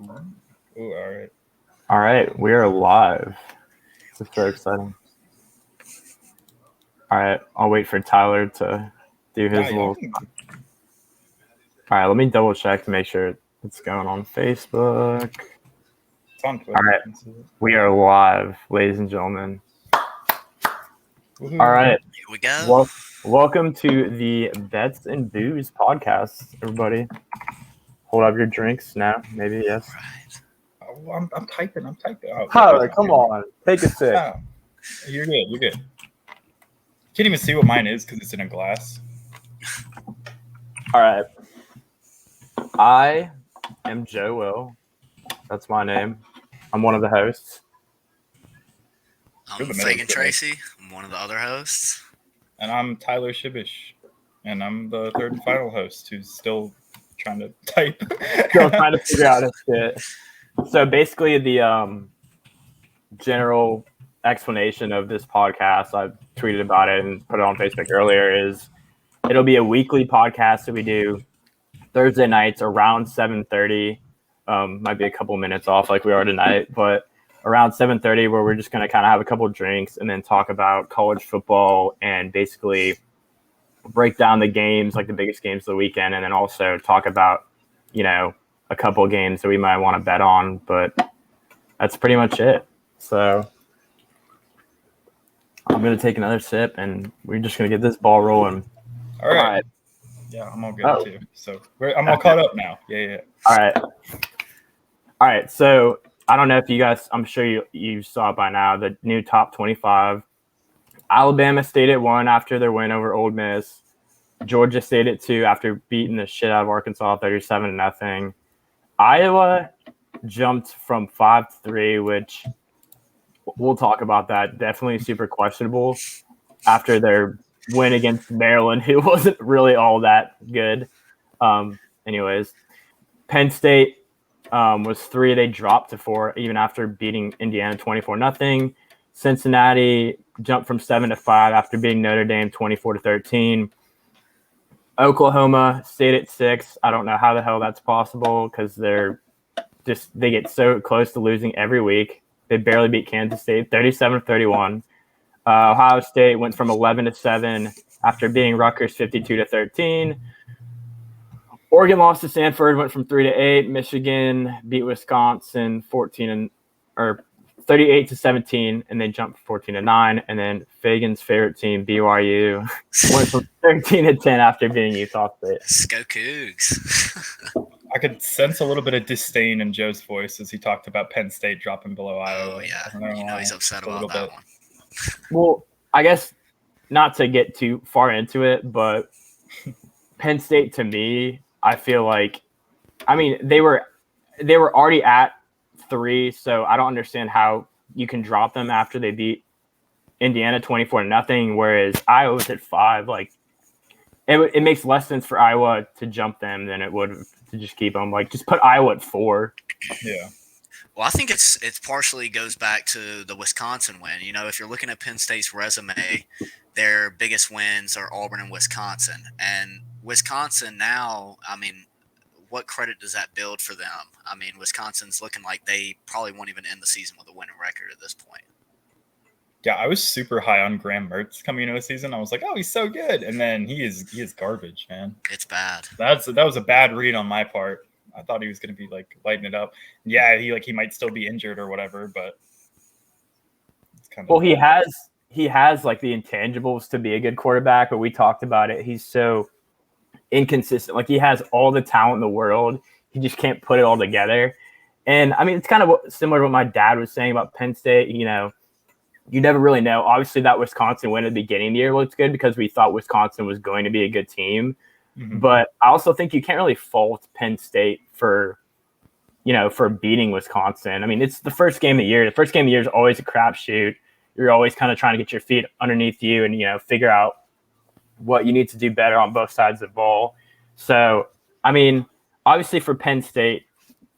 Ooh, all right. All right, we are live. This is very exciting. All right, I'll wait for Tyler to do his little. All right, let me double check to make sure it's going on Facebook. It's on Twitter. All right, we are live, ladies and gentlemen. Woo-hoo. All right, here we go. Welcome to the Bets and Booze podcast, everybody. Hold up your drinks now, maybe yes. Right. Oh, I'm typing. Oh, Tyler, come on, take a sip. Oh, you're good. Can't even see what mine is because it's in a glass. All right. I am Joe Will. That's my name. I'm one of the hosts. I'm Fagan Tracy. I'm one of the other hosts. And I'm Tyler Shibish. And I'm the third and final host who's still trying to type. Still trying to figure out his shit. So basically the general explanation of this podcast, I tweeted about it and put it on Facebook earlier, is it'll be a weekly podcast that we do Thursday nights around 7:30. Might be a couple minutes off like we are tonight, but around 7:30 where we're just going to kind of have a couple drinks and then talk about college football and basically break down the games, like the biggest games of the weekend, and then also talk about, a couple of games that we might want to bet on, but that's pretty much it. So I'm going to take another sip and we're just going to get this ball rolling. All right. Yeah, I'm all good too. So I'm all caught up now. Yeah. All right. So I don't know if you guys, I'm sure you saw it by now, the new top 25. Alabama stayed at 1 after their win over Ole Miss. Georgia stayed at 2 after beating the shit out of Arkansas 37-0. Iowa jumped from 5 to 3, which we'll talk about that. Definitely super questionable after their win against Maryland, who wasn't really all that good. Anyways, Penn State was 3. They dropped to 4 even after beating Indiana 24-0. Cincinnati jumped from 7 to 5 after beating Notre Dame 24-13. Oklahoma stayed at 6. I don't know how the hell that's possible because they get so close to losing every week. They barely beat Kansas State 37-31. Ohio State went from 11 to 7 after beating Rutgers 52-13. Oregon lost to Stanford, went from 3 to 8. Michigan beat Wisconsin 38-17, and they jumped 14-9. And then Fagan's favorite team, BYU, went from 13 to 10 after beating Utah State. Go Cougs. I could sense a little bit of disdain in Joe's voice as he talked about Penn State dropping below Iowa. Oh yeah, he's upset about that one. Well, I guess not to get too far into it, but Penn State to me, I feel like, they were already at 3, so I don't understand how you can drop them after they beat Indiana 24-0, whereas Iowa was at 5. Like, it makes less sense for Iowa to jump them than it would to just keep them. Like, just put Iowa at 4. Yeah. Well, I think it's partially goes back to the Wisconsin win. If you're looking at Penn State's resume, their biggest wins are Auburn and Wisconsin. And Wisconsin now, what credit does that build for them? Wisconsin's looking like they probably won't even end the season with a winning record at this point. Yeah, I was super high on Graham Mertz coming into the season. I was like, oh, he's so good. And then he is garbage, man. It's bad. That was a bad read on my part. I thought he was going to be like lighting it up. Yeah, he might still be injured or whatever, but it's kind of. Well, he has like the intangibles to be a good quarterback, but we talked about it. He's so inconsistent. Like, he has all the talent in the world. He just can't put it all together. And it's kind of similar to what my dad was saying about Penn State. You never really know. Obviously, that Wisconsin win at the beginning of the year looked good because we thought Wisconsin was going to be a good team. Mm-hmm. But I also think you can't really fault Penn State for beating Wisconsin. It's the first game of the year. The first game of the year is always a crapshoot. You're always kind of trying to get your feet underneath you and, figure out what you need to do better on both sides of the ball. So, obviously for Penn State,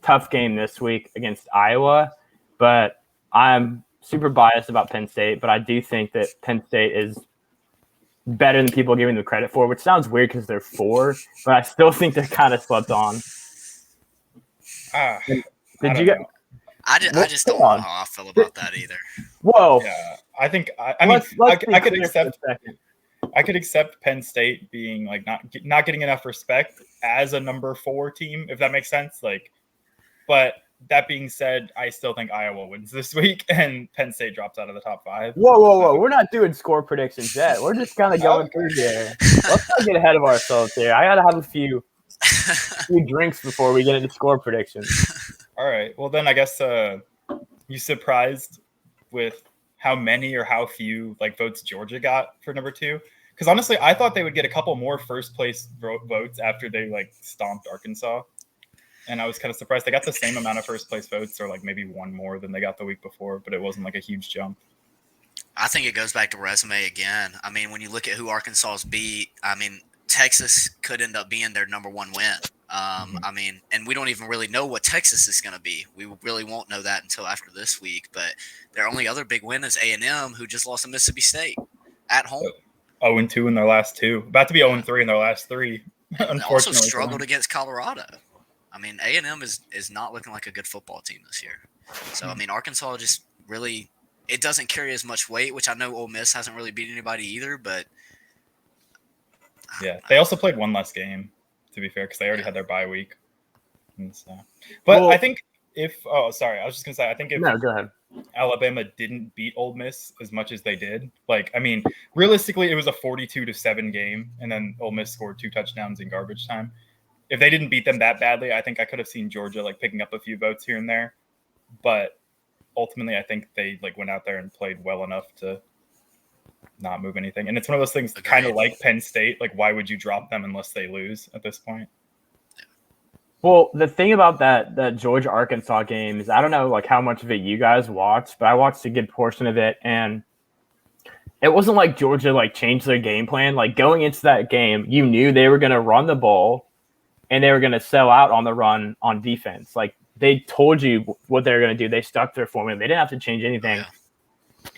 tough game this week against Iowa, but I'm super biased about Penn State, but I do think that Penn State is better than people are giving them credit for, which sounds weird because they're 4, but I still think they're kind of slept on. I Did don't you get? know. I just don't know how I feel about that either. Whoa. Yeah, I think I mean Let's I could be clear for a accept second. I could accept Penn State being like not getting enough respect as a number 4 team, if that makes sense. Like, but that being said, I still think Iowa wins this week and Penn State drops out of the top 5. Whoa! We're not doing score predictions yet. We're just kind of going Okay. through here. Let's not get ahead of ourselves here. I gotta have a few drinks before we get into score predictions. All right. Well, then I guess you surprised with how many or how few like votes Georgia got for number 2? Because honestly, I thought they would get a couple more first place votes after they like stomped Arkansas. And I was kind of surprised. They got the same amount of first place votes, or like maybe one more than they got the week before, but it wasn't like a huge jump. I think it goes back to resume again. I mean, when you look at who Arkansas's beat, I mean, Texas could end up being their number 1 win. I mean, and we don't even really know what Texas is going to be. We really won't know that until after this week. But their only other big win is A&M, who just lost to Mississippi State at home. 0-2 in their last 2. About to be 0-3 in their last 3. And they also struggled against Colorado. I mean, A&M is not looking like a good football team this year. So, I mean, Arkansas just really – it doesn't carry as much weight, which I know Ole Miss hasn't really beat anybody either, but – yeah, they also played one less game, to be fair, because they already had their bye week. And so. But I think if – oh, sorry. I was just going to say, I think if No, go ahead. Alabama didn't beat Ole Miss as much as they did, like, I mean, realistically, it was a 42-7 game, and then Ole Miss scored 2 touchdowns in garbage time. If they didn't beat them that badly, I think I could have seen Georgia like picking up a few votes here and there. But ultimately, I think they like went out there and played well enough to not move anything. And it's one of those things kind of like Penn State. Like, why would you drop them unless they lose at this point? Well, the thing about that Georgia-Arkansas game is I don't know like how much of it you guys watched, but I watched a good portion of it, and it wasn't like Georgia like changed their game plan. Like going into that game, you knew they were going to run the ball and they were going to sell out on the run on defense. Like they told you what they were going to do. They stuck their formula. They didn't have to change anything.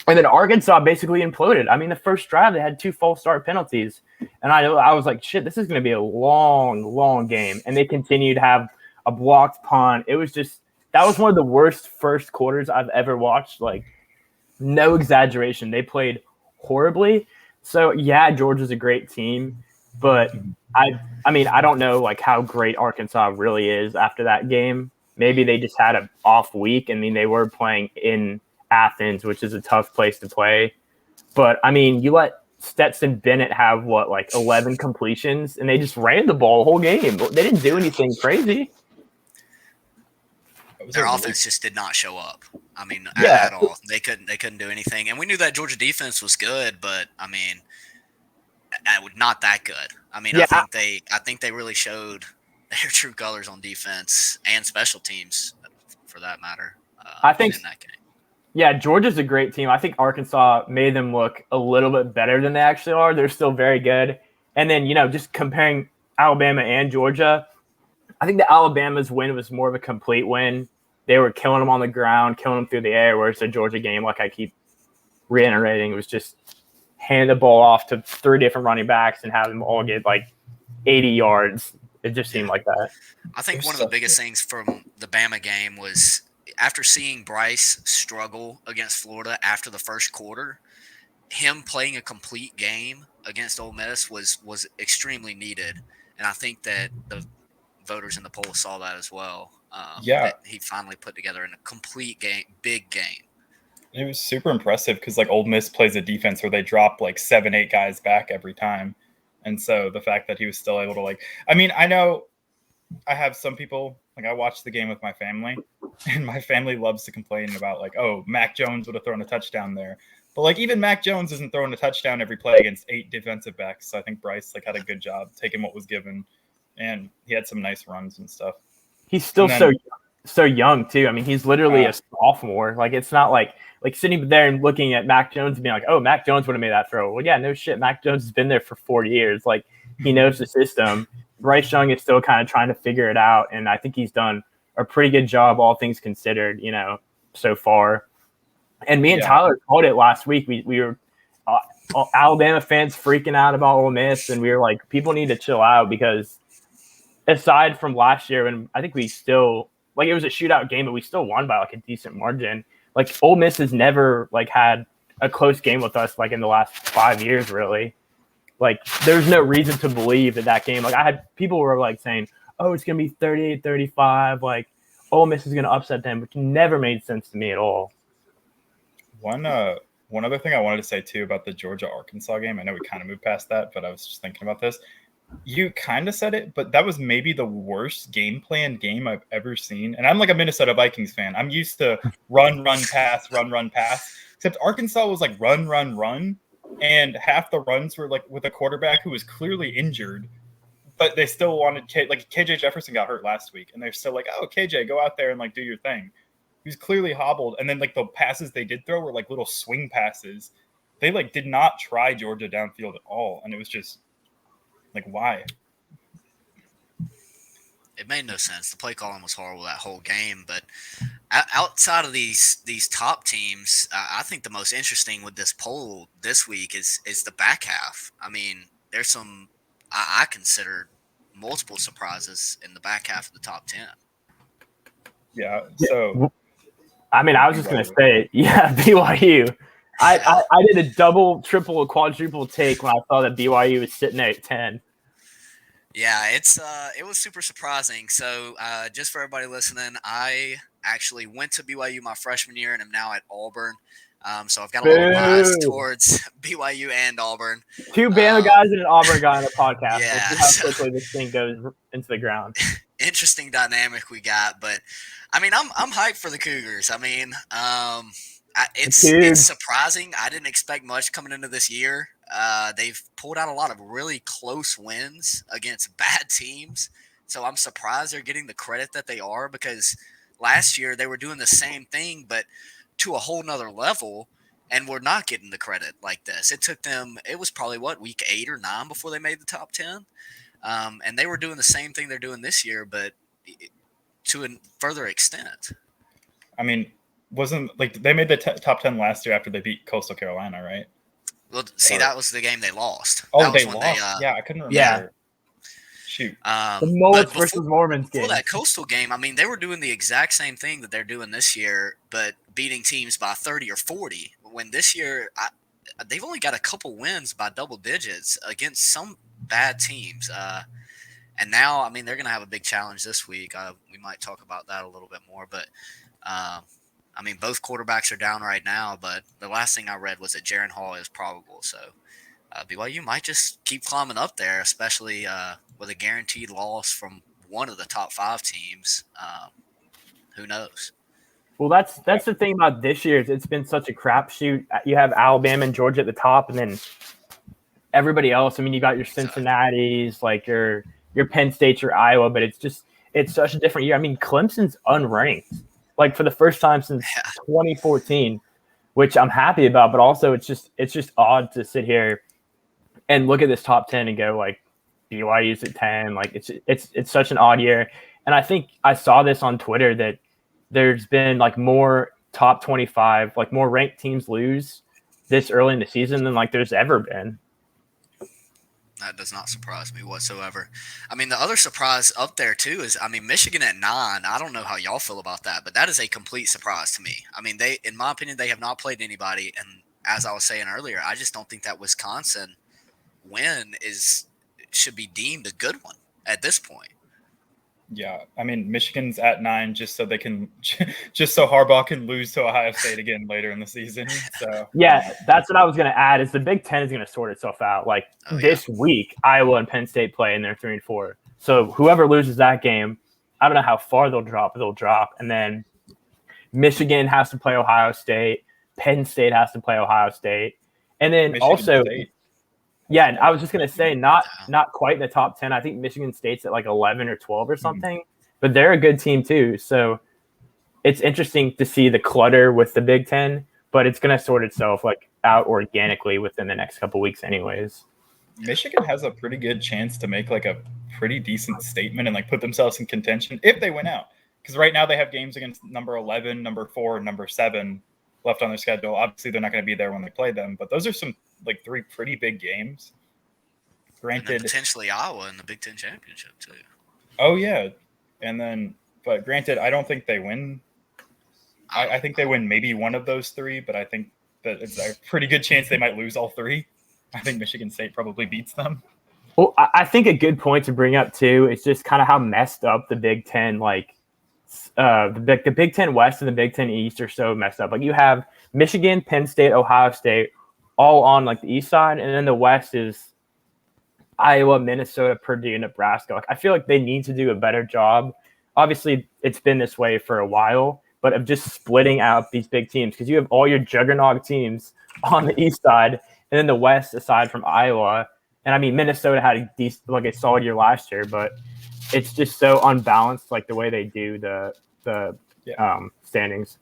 And then Arkansas basically imploded. I mean, the first drive, they had 2 false start penalties. And I was like, shit, this is going to be a long, long game. And they continued to have a blocked punt. It was just – that was one of the worst first quarters I've ever watched. Like, no exaggeration. They played horribly. So, yeah, Georgia's a great team. But I mean, I don't know like how great Arkansas really is after that game. Maybe they just had an off week. I mean, they were playing in Athens, which is a tough place to play. But I mean, you let Stetson Bennett have like 11 completions, and they just ran the ball the whole game. They didn't do anything crazy. Their offense just did not show up. I mean, at all. They couldn't do anything, and we knew that Georgia defense was good, but I mean, not that good. I mean, I think they really showed their true colors on defense and special teams, for that matter. I think in that game. Yeah, Georgia's a great team. I think Arkansas made them look a little bit better than they actually are. They're still very good. And then, just comparing Alabama and Georgia, I think the Alabama's win was more of a complete win. They were killing them on the ground, killing them through the air, whereas the Georgia game, like I keep reiterating, was just hand the ball off to 3 different running backs and have them all get like 80 yards. It just seemed like that. I think one of the biggest things from the Bama game was after seeing Bryce struggle against Florida after the first quarter, him playing a complete game against Ole Miss was extremely needed. And I think that the voters in the poll saw that as well. That he finally put together in a complete game, big game. It was super impressive because like Ole Miss plays a defense where they drop like 7-8 guys back every time. And so the fact that he was still able to I mean, I know I have some people, like I watched the game with my family, and my family loves to complain about like, oh, Mac Jones would have thrown a touchdown there. But like even Mac Jones isn't throwing a touchdown every play against 8 defensive backs. So I think Bryce had a good job taking what was given, and he had some nice runs and stuff. He's still so young too. I mean, he's literally a sophomore. Like it's not like sitting there and looking at Mac Jones and being like, oh, Mac Jones would have made that throw. Well, yeah, no shit. Mac Jones has been there for 4 years. Like he knows the system. Bryce Young is still kind of trying to figure it out, and I think he's done a pretty good job, all things considered, so far. And me and Tyler called it last week. We were Alabama fans freaking out about Ole Miss, and we were like, people need to chill out because aside from last year, and I think we still like it was a shootout game, but we still won by like a decent margin. Like Ole Miss has never like had a close game with us like in the last 5 years, really. Like there's no reason to believe that game. Like I had people were like saying, "Oh, it's gonna be 38-35." Like Ole Miss is gonna upset them, which never made sense to me at all. One other thing I wanted to say too about the Georgia-Arkansas game. I know we kind of moved past that, but I was just thinking about this. You kind of said it, but that was maybe the worst game plan game I've ever seen. And I'm like a Minnesota Vikings fan. I'm used to run, pass, run, pass. Except Arkansas was like run, run. And half the runs were like with a quarterback who was clearly injured, but they still wanted like KJ Jefferson got hurt last week. And they're still like, oh, KJ, go out there and like do your thing. He was clearly hobbled. And then like the passes they did throw were like little swing passes. They like did not try Georgia downfield at all. And it was just like, why? It made no sense. The play calling was horrible that whole game. But outside of these top teams, I think the most interesting with this poll this week is the back half. I mean, there's some I consider multiple surprises in the back half of the top 10. Yeah. So, I mean, I was just gonna say, yeah, BYU. I did a double, triple, quadruple take when I saw that BYU was sitting at 10. Yeah, it was super surprising. So just for everybody listening, I actually went to BYU my freshman year and am now at Auburn. So I've got a little bias towards BYU and Auburn. 2 Bama guys and an Auburn guy on the podcast. Yeah, let's see how quickly this thing goes into the ground. Interesting dynamic we got, but I mean, I'm hyped for the Cougars. I mean, it's surprising. I didn't expect much coming into this year. They've pulled out a lot of really close wins against bad teams. So I'm surprised they're getting the credit that they are, because last year they were doing the same thing, but to a whole nother level, and we're not getting the credit like this. It was probably week 8 or 9 before they made the top 10. And they were doing the same thing they're doing this year, but to a further extent. I mean, wasn't like they made the top 10 last year after they beat Coastal Carolina, right? Well, see, that was the game they lost. Oh, they lost. Yeah, I couldn't remember. Yeah. Shoot. The Mullets versus Mormons game. For that Coastal game, I mean, they were doing the exact same thing that they're doing this year, but beating teams by 30 or 40. When this year, they've only got a couple wins by double digits against some bad teams. And now, I mean, they're going to have a big challenge this week. We might talk about that a little bit more, but I mean, both quarterbacks are down right now, but the last thing I read was that Jaron Hall is probable. So BYU might just keep climbing up there, especially with a guaranteed loss from one of the top 5 teams. Who knows? Well, that's the thing about this year. It's been such a crapshoot. You have Alabama and Georgia at the top, and then everybody else. I mean, you got your Cincinnati's, like your Penn State's, your Iowa, but it's such a different year. I mean, Clemson's unranked, like for the first time since 2014, which I'm happy about. But also, it's just odd to sit here and look at this top 10 and go like BYU's at 10. Like it's such an odd year. And I think I saw this on Twitter that there's been like more top 25, like more ranked teams lose this early in the season than like there's ever been. That does not surprise me whatsoever. I mean, the other surprise up there too is, I mean, Michigan at 9. I don't know how y'all feel about that, but that is a complete surprise to me. I mean, in my opinion, they have not played anybody. And as I was saying earlier, I just don't think that Wisconsin win should be deemed a good one at this point. Yeah, I mean, Michigan's at 9 just so Harbaugh can lose to Ohio State again later in the season. So yeah, that's what I was going to add. Is the Big Ten is going to sort itself out. Like this week, Iowa and Penn State play, and they're 3-4. So whoever loses that game, I don't know how far they'll drop. And then Michigan has to play Ohio State. Penn State has to play Ohio State, and then Michigan also. State. Yeah, I was just going to say not quite in the top 10. I think Michigan State's at like 11 or 12 or something, but they're a good team too. So it's interesting to see the clutter with the Big Ten, but it's going to sort itself like out organically within the next couple weeks anyways. Michigan has a pretty good chance to make like a pretty decent statement and like put themselves in contention if they win out. Because right now they have games against number 11, number 4, and number 7 left on their schedule. Obviously, they're not going to be there when they play them, but those are some like 3 pretty big games. Granted, and potentially Iowa in the Big Ten championship too. Oh yeah, and then But granted, I don't think they win. I think they win maybe one of those three, but I think that it's a pretty good chance they might lose all three. I think Michigan State probably beats them. Well, I think a good point to bring up too is just kind of how messed up the Big Ten, the Big Ten West and the Big Ten East are so messed up. Like you have Michigan, Penn State, Ohio State, all on like the east side, and then the West is Iowa, Minnesota, Purdue, Nebraska. Like I feel like they need to do a better job. Obviously, it's been this way for a while, but of just splitting out these big teams because you have all your juggernaut teams on the east side, and then the West, aside from Iowa. And I mean, Minnesota had a solid year last year, but it's just so unbalanced, like the way they do the standings.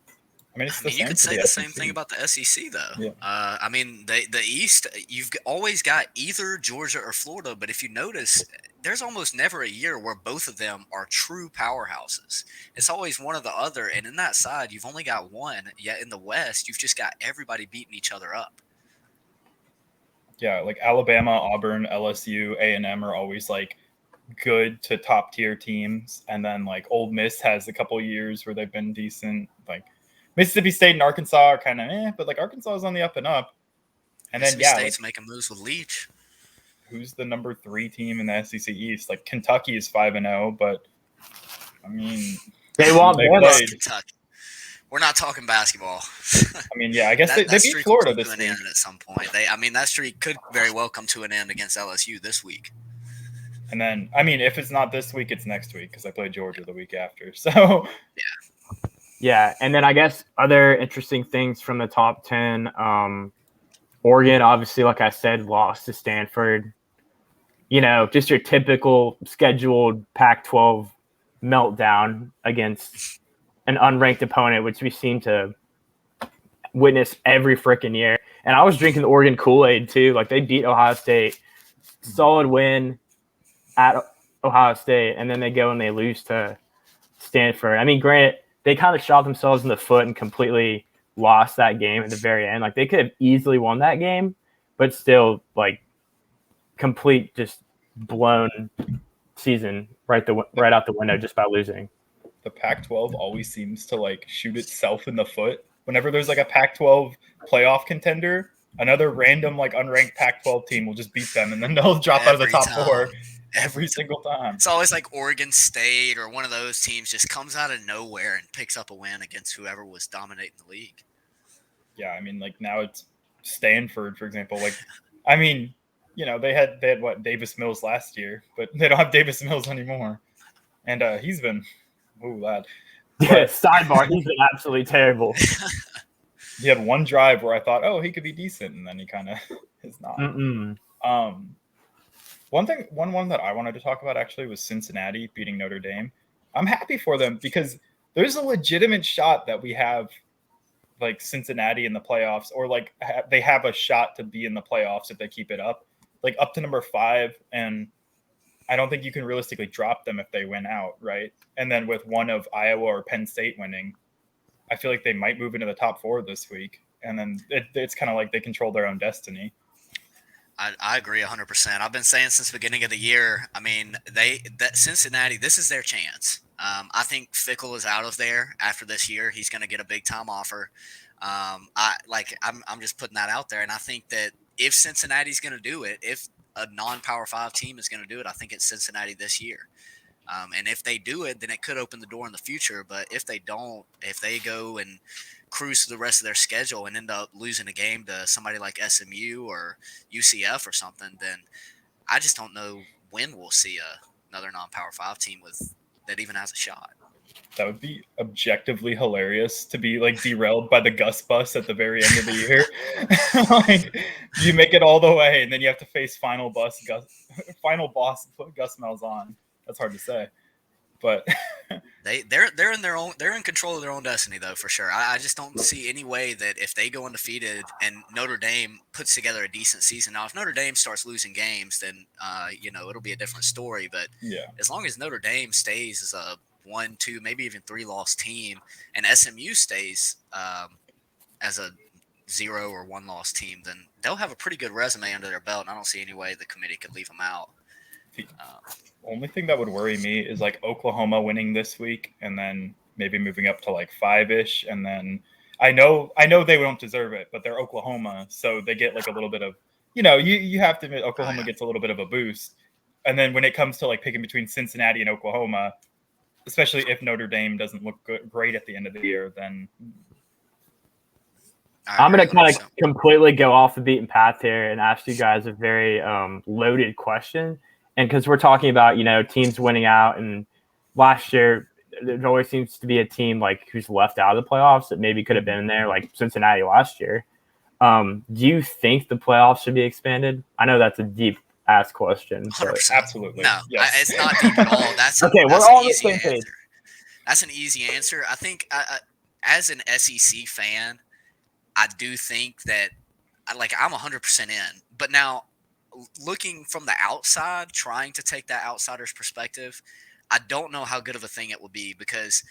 I mean, you could say the same thing about the SEC, though. Yeah. I mean, the East, you've always got either Georgia or Florida, but if you notice, there's almost never a year where both of them are true powerhouses. It's always one or the other, and in that side, you've only got one, yet in the West, you've just got everybody beating each other up. Yeah, like Alabama, Auburn, LSU, A&M are always like good to top tier teams, and then like Ole Miss has a couple years where they've been decent. Like Mississippi State and Arkansas are kind of but like Arkansas is on the up and up. And Mississippi then State's making moves with Leach. Who's the number 3 team in the SEC East? Like Kentucky is 5-0, but I mean they won't Kentucky. We're not talking basketball. I mean, yeah, I guess they beat Florida this week. At some point. That streak could very well come to an end against LSU this week. And then, I mean, if it's not this week, it's next week because I play Georgia the week after. So, yeah. And then I guess other interesting things from the top 10. Oregon, obviously, like I said, lost to Stanford. You know, just your typical scheduled Pac-12 meltdown against an unranked opponent, which we seem to witness every freaking year. And I was drinking the Oregon Kool-Aid too. Like they beat Ohio State, solid win at Ohio State, and then they go and they lose to Stanford. I mean, granted, they kind of shot themselves in the foot and completely lost that game at the very end. Like they could have easily won that game, but still, like complete just blown season right out the window just by losing. The Pac-12 always seems to like shoot itself in the foot. Whenever there's like a Pac-12 playoff contender, another random like unranked Pac-12 team will just beat them, and then they'll drop out of the top 4 every single time. It's always like Oregon State or one of those teams just comes out of nowhere and picks up a win against whoever was dominating the league. Yeah, I mean, like now it's Stanford, for example. Like, I mean, you know, they had what Davis Mills last year, but they don't have Davis Mills anymore, and he's been. Ooh, lad. Sidebar, he's been absolutely terrible. He had one drive where I thought, oh, he could be decent, and then he kind of is not. One that I wanted to talk about actually was Cincinnati beating Notre Dame. I'm happy for them because there's a legitimate shot that we have like Cincinnati in the playoffs, or like they have a shot to be in the playoffs if they keep it up, like up to number 5, and I don't think you can realistically drop them if they win out, right? And then with one of Iowa or Penn State winning, I feel like they might move into the top 4 this week. And then it's kind of like they control their own destiny. I agree 100%. I've been saying since the beginning of the year, I mean, that Cincinnati, this is their chance. I think Fickle is out of there after this year. He's going to get a big-time offer. I'm just putting that out there. And I think that if Cincinnati's going to do it, if a non-Power 5 team is going to do it, I think it's Cincinnati this year. And if they do it, then it could open the door in the future. But if they don't, if they go and cruise through the rest of their schedule and end up losing a game to somebody like SMU or UCF or something, then I just don't know when we'll see another non-Power 5 team that even has a shot. That would be objectively hilarious to be like derailed by the Gus bus at the very end of the year. Like you make it all the way, and then you have to face final boss Gus Malzahn. That's hard to say, but they're in control of their own destiny though, for sure. I just don't see any way that if they go undefeated and Notre Dame puts together a decent season. Now, if Notre Dame starts losing games, then it'll be a different story. But yeah, as long as Notre Dame stays as a 1, 2, maybe even 3 loss team, and SMU stays as a 0 or 1 loss team, then they'll have a pretty good resume under their belt, and I don't see any way the committee could leave them out. The only thing that would worry me is like Oklahoma winning this week and then maybe moving up to like 5-ish. And then I know they won't deserve it, but they're Oklahoma. So they get like a little bit of, you have to admit Oklahoma gets a little bit of a boost. And then when it comes to like picking between Cincinnati and Oklahoma, especially if Notre Dame doesn't look great at the end of the year, then I'm going to kind of completely go off the beaten path here and ask you guys a very loaded question. And because we're talking about, teams winning out, and last year there always seems to be a team like who's left out of the playoffs that maybe could have been in there, like Cincinnati last year. Do you think the playoffs should be expanded? I know that's a deep ass question. 100%. Absolutely. No, yes. It's not deep at all. That's okay. We're all on the same page. That's an easy answer. I think as an SEC fan, I do think that I'm 100% in. But now, looking from the outside, trying to take that outsider's perspective, I don't know how good of a thing it will be, because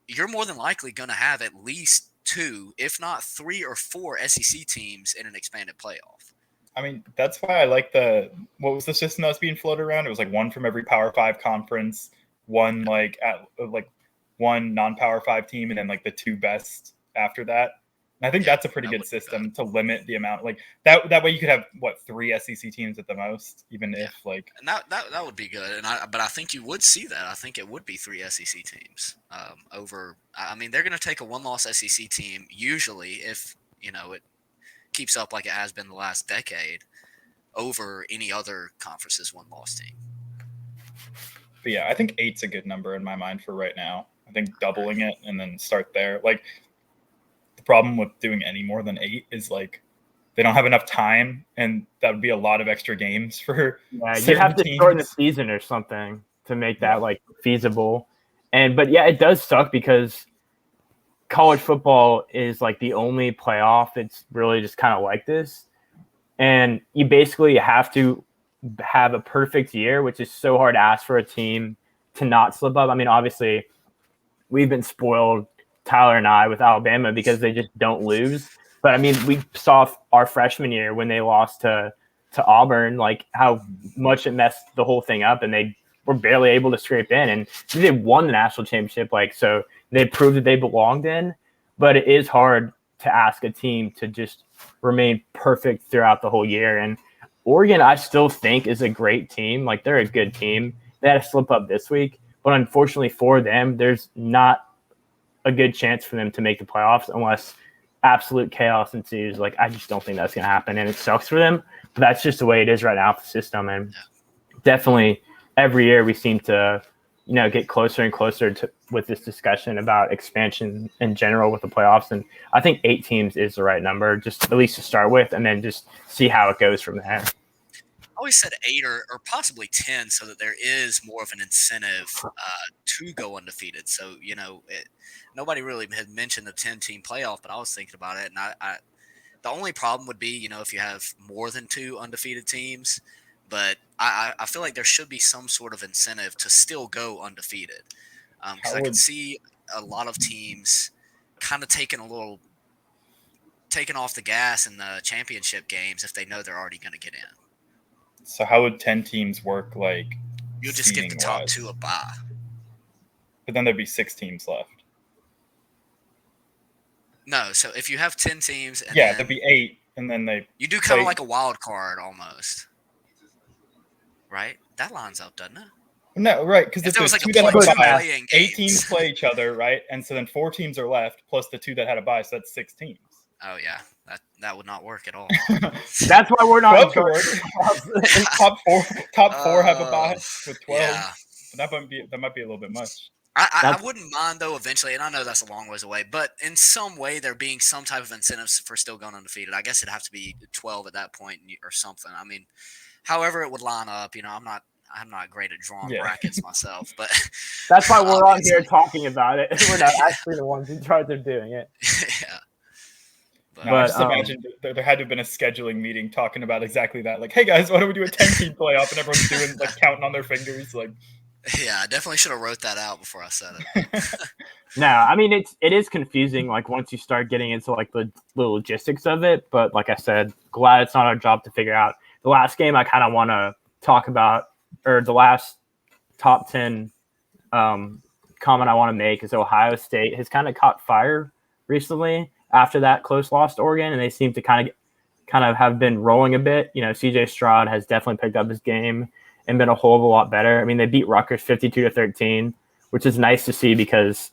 you're more than likely going to have at least 2, if not 3 or 4 SEC teams in an expanded playoff. I mean, that's why I like what was the system that was being floated around? It was like 1 from every Power 5 conference, 1 one non-Power 5 team, and then like the 2 best after that. And I think that's a pretty good system to limit the amount. Like that way you could have 3 SEC teams at the most, even if like. And that would be good. But I think you would see that. I think it would be 3 SEC teams over. I mean, they're going to take a 1-loss SEC team usually if it keeps up like it has been the last decade over any other conference's 1-loss team. But yeah, I think 8's a good number in my mind for right now. I think doubling it and then start there. Like, the problem with doing any more than 8 is like they don't have enough time, and that would be a lot of extra games for. Yeah, you have to shorten the season or something to make that like feasible. But yeah, it does suck because college football is like the only playoff it's really just kind of like this, and you basically have to have a perfect year, which is so hard to ask for a team to not slip up. I mean, obviously we've been spoiled, Tyler and I, with Alabama because they just don't lose. But I mean, we saw our freshman year when they lost to Auburn, like how much it messed the whole thing up, and they were barely able to scrape in, and they won the national championship. Like, so they proved that they belonged in. But it is hard to ask a team to just remain perfect throughout the whole year. And Oregon, I still think, is a great team. Like, they're a good team. They had a slip up this week, but unfortunately for them, there's not a good chance for them to make the playoffs unless absolute chaos ensues. Like, I just don't think that's going to happen, and it sucks for them. But that's just the way it is right now with the system. And definitely every year we seem to, get closer and closer to with this discussion about expansion in general with the playoffs. And I think 8 teams is the right number, just at least to start with, and then just see how it goes from there. I always said 8 or possibly 10, so that there is more of an incentive to go undefeated. So, nobody really had mentioned the 10-team playoff, but I was thinking about it. And I the only problem would be, if you have more than 2 undefeated teams. But I feel like there should be some sort of incentive to still go undefeated. Because I can see a lot of teams kind of taking off the gas in the championship games if they know they're already going to get in. So how would 10 teams work? Like, you'll just get the top 2 a bye. But then there'd be 6 teams left. No, so if you have 10 teams, and there'd be 8, and then you do kind of like a wild card almost, right? That lines up, doesn't it? No, right? Because if there's like 2 that have a bye, 8 teams play each other, right? And so then 4 teams are left, plus the 2 that had a bye, so that's 6 teams. Oh yeah, that would not work at all. That's why we're not in charge. top four have a bye with 12. Yeah. But that might be a little bit much. I wouldn't mind though eventually, and I know that's a long ways away, but in some way there being some type of incentives for still going undefeated. I guess it'd have to be 12 at that point or something. I mean, however it would line up, I'm not great at drawing brackets myself, but that's why we're on here talking about it. We're not actually the ones in charge of doing it. Yeah. But I just imagine there had to have been a scheduling meeting talking about exactly that. Like, hey guys, why don't we do a 10-team playoff? And everyone's doing counting on their fingers. Like, yeah, I definitely should have wrote that out before I said it. No, I mean it is confusing. Like once you start getting into the logistics of it, but like I said, glad it's not our job to figure out. The last game I kind of want to talk about or the last top 10 comment I want to make is Ohio State has kind of caught fire recently after that close loss to Oregon, and they seem to kind of have been rolling a bit. You know, CJ Stroud has definitely picked up his game and been a whole of a lot better. I mean, they beat Rutgers 52-13, which is nice to see because,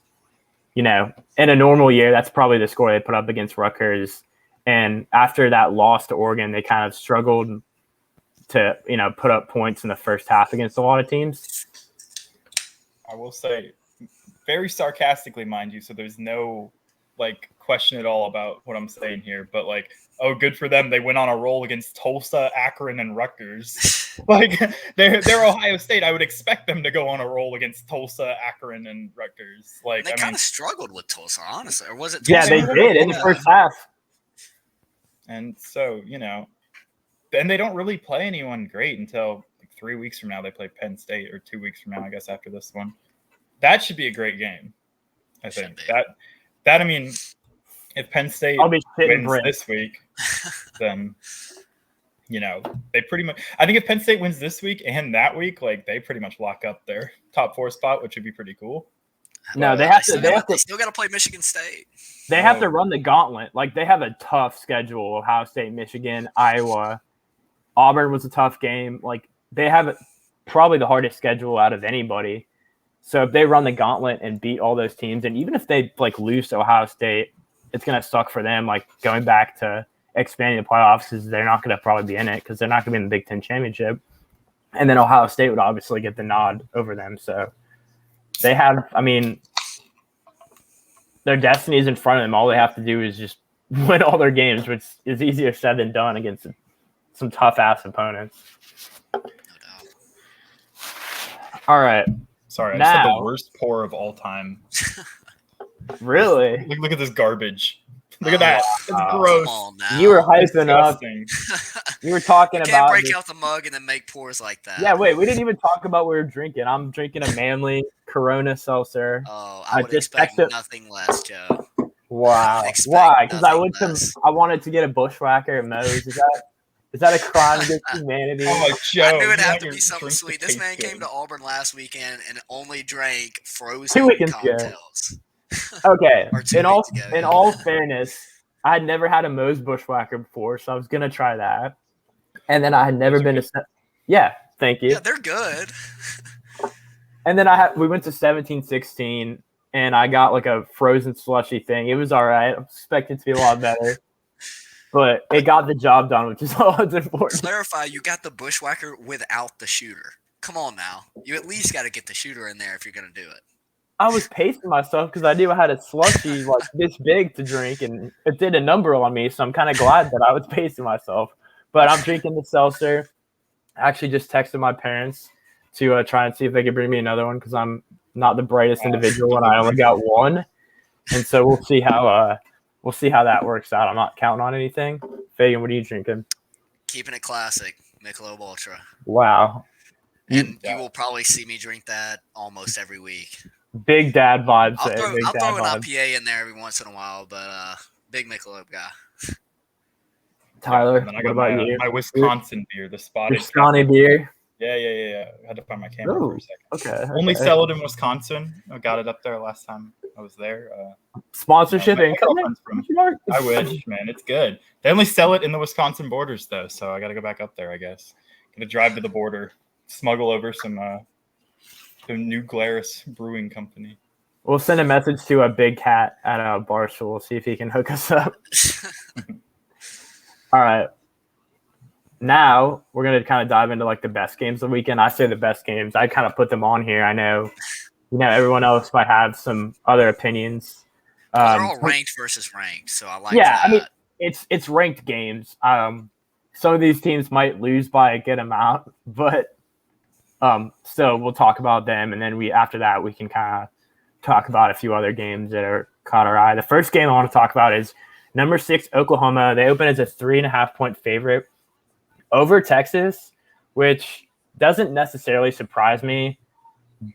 you know, in a normal year, that's probably the score they put up against Rutgers. And after that loss to Oregon, they kind of struggled to, you know, put up points in the first half against a lot of teams. I will say, very sarcastically, mind you, so there's no like question at all about what I'm saying here, but like, oh, good for them. They went on a roll against Tulsa, Akron, and Rutgers. Like they're Ohio State. I would expect them to go on a roll against Tulsa, Akron, and Rutgers. Like they kind of struggled with Tulsa, honestly, or was it? Tulsa? Yeah, they did in the first half. And so, you know, then they don't really play anyone great until like 3 weeks from now. They play Penn State, or 2 weeks from now, I guess, after this one. That should be a great game. I think that I mean, if Penn State wins this week, then, you know, they pretty much. I think if Penn State wins this week and that week, like they pretty much lock up their top 4 spot, which would be pretty cool. No, they still got to play Michigan State. They have to run the gauntlet. Like they have a tough schedule: Ohio State, Michigan, Iowa. Auburn was a tough game. Like they have probably the hardest schedule out of anybody. So if they run the gauntlet and beat all those teams, and even if they like lose to Ohio State, it's gonna suck for them. Like going back to expanding the playoffs, because they're not gonna probably be in it because they're not gonna be in the Big Ten championship. And then Ohio State would obviously get the nod over them. So they have, I mean, their destiny is in front of them. All they have to do is just win all their games, which is easier said than done against some tough ass opponents. All right. Sorry, I just had the worst pour of all time. Really? Look at this garbage. Look at that. It's gross. You were hyping up. You were talking about. You can't break out the mug and then make pours like that. Yeah, wait. We didn't even talk about what we were drinking. I'm drinking a Manly Corona seltzer. Oh, I would expect nothing less, Joe. Wow. Why? Because I wanted to get a bushwhacker at Moe's. Is that a crime against humanity? Oh, Joe, I knew it'd have to be something sweet. This man came to Auburn last weekend and only drank frozen 2 weekends cocktails. Okay. In all fairness, I had never had a Moe's bushwhacker before, so I was gonna try that. And then I had never been to. Yeah, thank you. Yeah, they're good. And then we went to 1716, and I got like a frozen slushy thing. It was all right. I expected it to be a lot better. But it got the job done, which is all that's important. Clarify, you got the bushwhacker without the shooter. Come on now. You at least got to get the shooter in there if you're going to do it. I was pacing myself because I knew I had a slushy like this big to drink, and it did a number on me, so I'm kind of glad that I was pacing myself. But I'm drinking the seltzer. I actually just texted my parents to try and see if they could bring me another one because I'm not the brightest individual and I only got one. And so we'll see how that works out. I'm not counting on anything. Fagan, what are you drinking? Keeping it classic, Michelob Ultra. Wow. And you will probably see me drink that almost every week. Big dad vibes. I'll throw an IPA in there every once in a while, but big Michelob guy. Tyler, and then I got my Wisconsin beer, the Spotted. Scotty beer. Yeah. I had to find my camera for a second. Okay. Only sell it in Wisconsin. I got it up there last time I was there. Sponsorship incoming? I wish, man. It's good. They only sell it in the Wisconsin borders, though, so I got to go back up there, I guess. Gonna drive to the border, smuggle over some the New Glarus Brewing Company. We'll send a message to a big cat at Barstool, see if he can hook us up. All right. Now we're going to kind of dive into like the best games of the weekend. I say the best games. I kind of put them on here. I know, everyone else might have some other opinions. They're all ranked versus ranked, so I like that. Yeah, I mean, it's ranked games. Some of these teams might lose by a good amount, but still we'll talk about them, and then after that we can kind of talk about a few other games that are caught our eye. The first game I want to talk about is number 6 Oklahoma. They open as a 3.5-point favorite over Texas, which doesn't necessarily surprise me,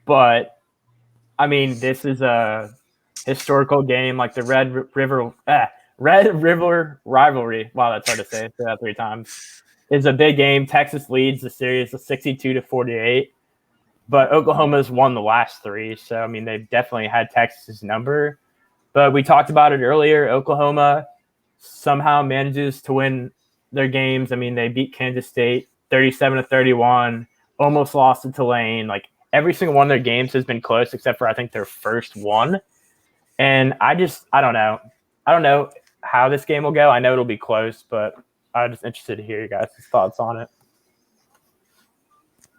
but I mean, this is a historical game, like the Red River Rivalry. Wow, that's hard to say. Say that 3 times. is a big game. Texas leads the series 62-48, but Oklahoma's won the last 3. So, I mean, they've definitely had Texas's number. But we talked about it earlier. Oklahoma somehow manages to win their games. I mean, they beat Kansas State 37-31, almost lost to Tulane. Like, every single one of their games has been close except for, I think, their first one. And I don't know. I don't know how this game will go. I know it'll be close, but I'm just interested to hear you guys' thoughts on it.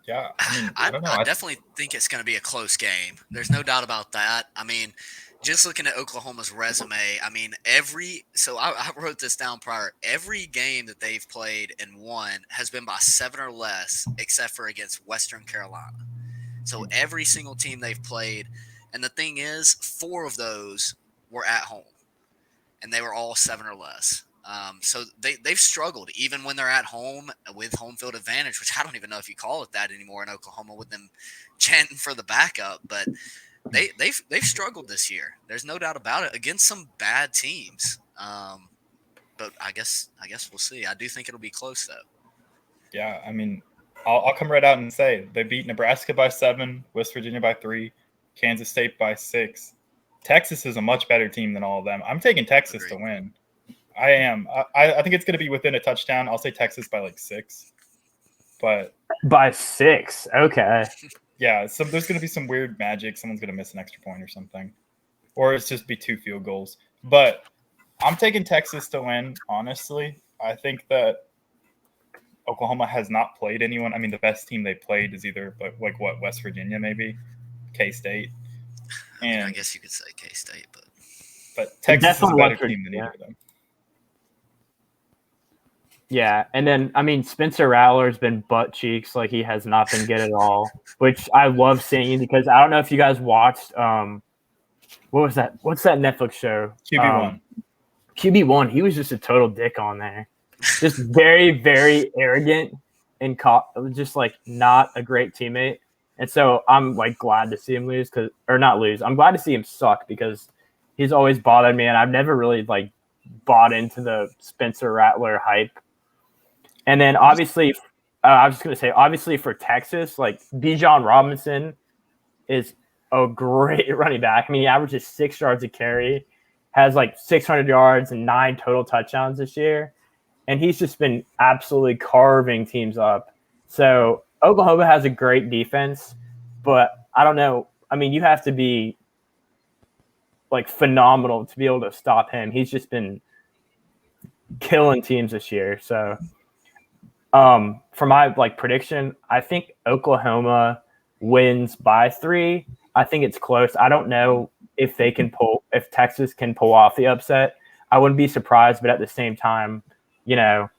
Yeah, I mean, I don't know. I definitely think it's going to be a close game. There's no doubt about that. I mean, just looking at Oklahoma's resume, I mean, I wrote this down prior. Every game that they've played and won has been by 7 or less, except for against Western Carolina. So every single team they've played, and the thing is, 4 of those were at home, and they were all 7 or less. So they've struggled even when they're at home with home field advantage, which I don't even know if you call it that anymore in Oklahoma with them chanting for the backup. But they've struggled this year. There's no doubt about it against some bad teams. But I guess we'll see. I do think it'll be close though. Yeah, I mean, I'll come right out and say they beat Nebraska by 7, West Virginia by 3, Kansas State by 6. Texas is a much better team than all of them. I'm taking Texas to win. I am. I think it's going to be within a touchdown. I'll say Texas by like 6. But by 6, okay. Yeah, so there's going to be some weird magic. Someone's going to miss an extra point or something. Or it's just be 2 field goals. But I'm taking Texas to win, honestly. I think that Oklahoma has not played anyone. I mean, the best team they played is either West Virginia maybe, K-State. And I guess you could say K-State, but Texas is a better team than either of them. Yeah, and then, I mean, Spencer Rattler's been butt cheeks. Like, he has not been good at all, which I love seeing because I don't know if you guys watched, what was that? What's that Netflix show? QB1. QB1, he was just a total dick on there. Just very, very arrogant and just, like, not a great teammate. And so I'm, like, glad to see him lose I'm glad to see him suck because he's always bothered me, and I've never really, like, bought into the Spencer Rattler hype. And then obviously, I was just going to say, obviously for Texas, like Bijan Robinson is a great running back. I mean, he averages 6 yards a carry, has like 600 yards and 9 total touchdowns this year. And he's just been absolutely carving teams up. So Oklahoma has a great defense, but I don't know. I mean, you have to be like phenomenal to be able to stop him. He's just been killing teams this year. So for my like prediction, I think Oklahoma wins by 3. I think it's close. I don't know if Texas can pull off the upset. I wouldn't be surprised, but at the same time, you know,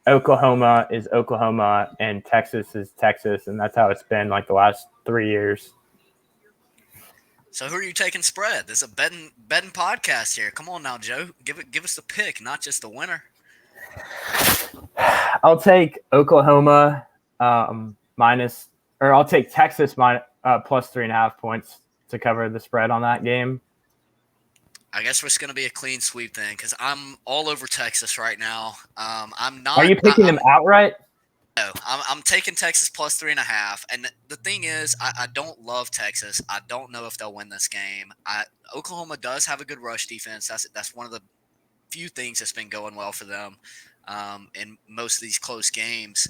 Oklahoma is Oklahoma and Texas is Texas, and that's how it's been like the last 3 years. So who are you taking spread? There's a betting podcast here. Come on now, Joe. Give us the pick, not just the winner. I'll take Oklahoma I'll take Texas plus 3.5 points to cover the spread on that game. I guess it's going to be a clean sweep then, because I'm all over Texas right now. I'm not. Are you picking them outright? No, I'm taking Texas plus 3.5. And the thing is, I don't love Texas. I don't know if they'll win this game. Oklahoma does have a good rush defense. That's one of the few things that's been going well for them in most of these close games.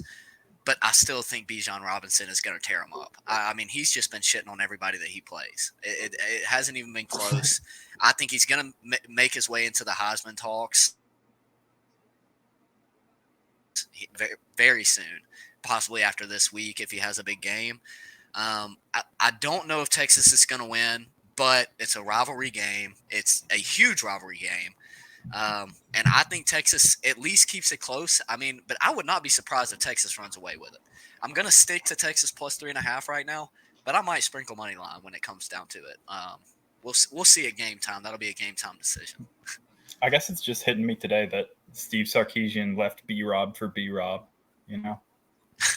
But I still think Bijan Robinson is going to tear him up. I mean, he's just been shitting on everybody that he plays. It hasn't even been close. I think he's going to make his way into the Heisman talks very, very soon, possibly after this week if he has a big game. I don't know if Texas is going to win, but it's a rivalry game. It's a huge rivalry game. And I think Texas at least keeps it close. I mean, but I would not be surprised if Texas runs away with it. I'm going to stick to Texas plus 3.5 right now, but I might sprinkle money line when it comes down to it. We'll see at game time. That'll be a game time decision. I guess it's just hitting me today that Steve Sarkisian left B-Rob for B-Rob, you know?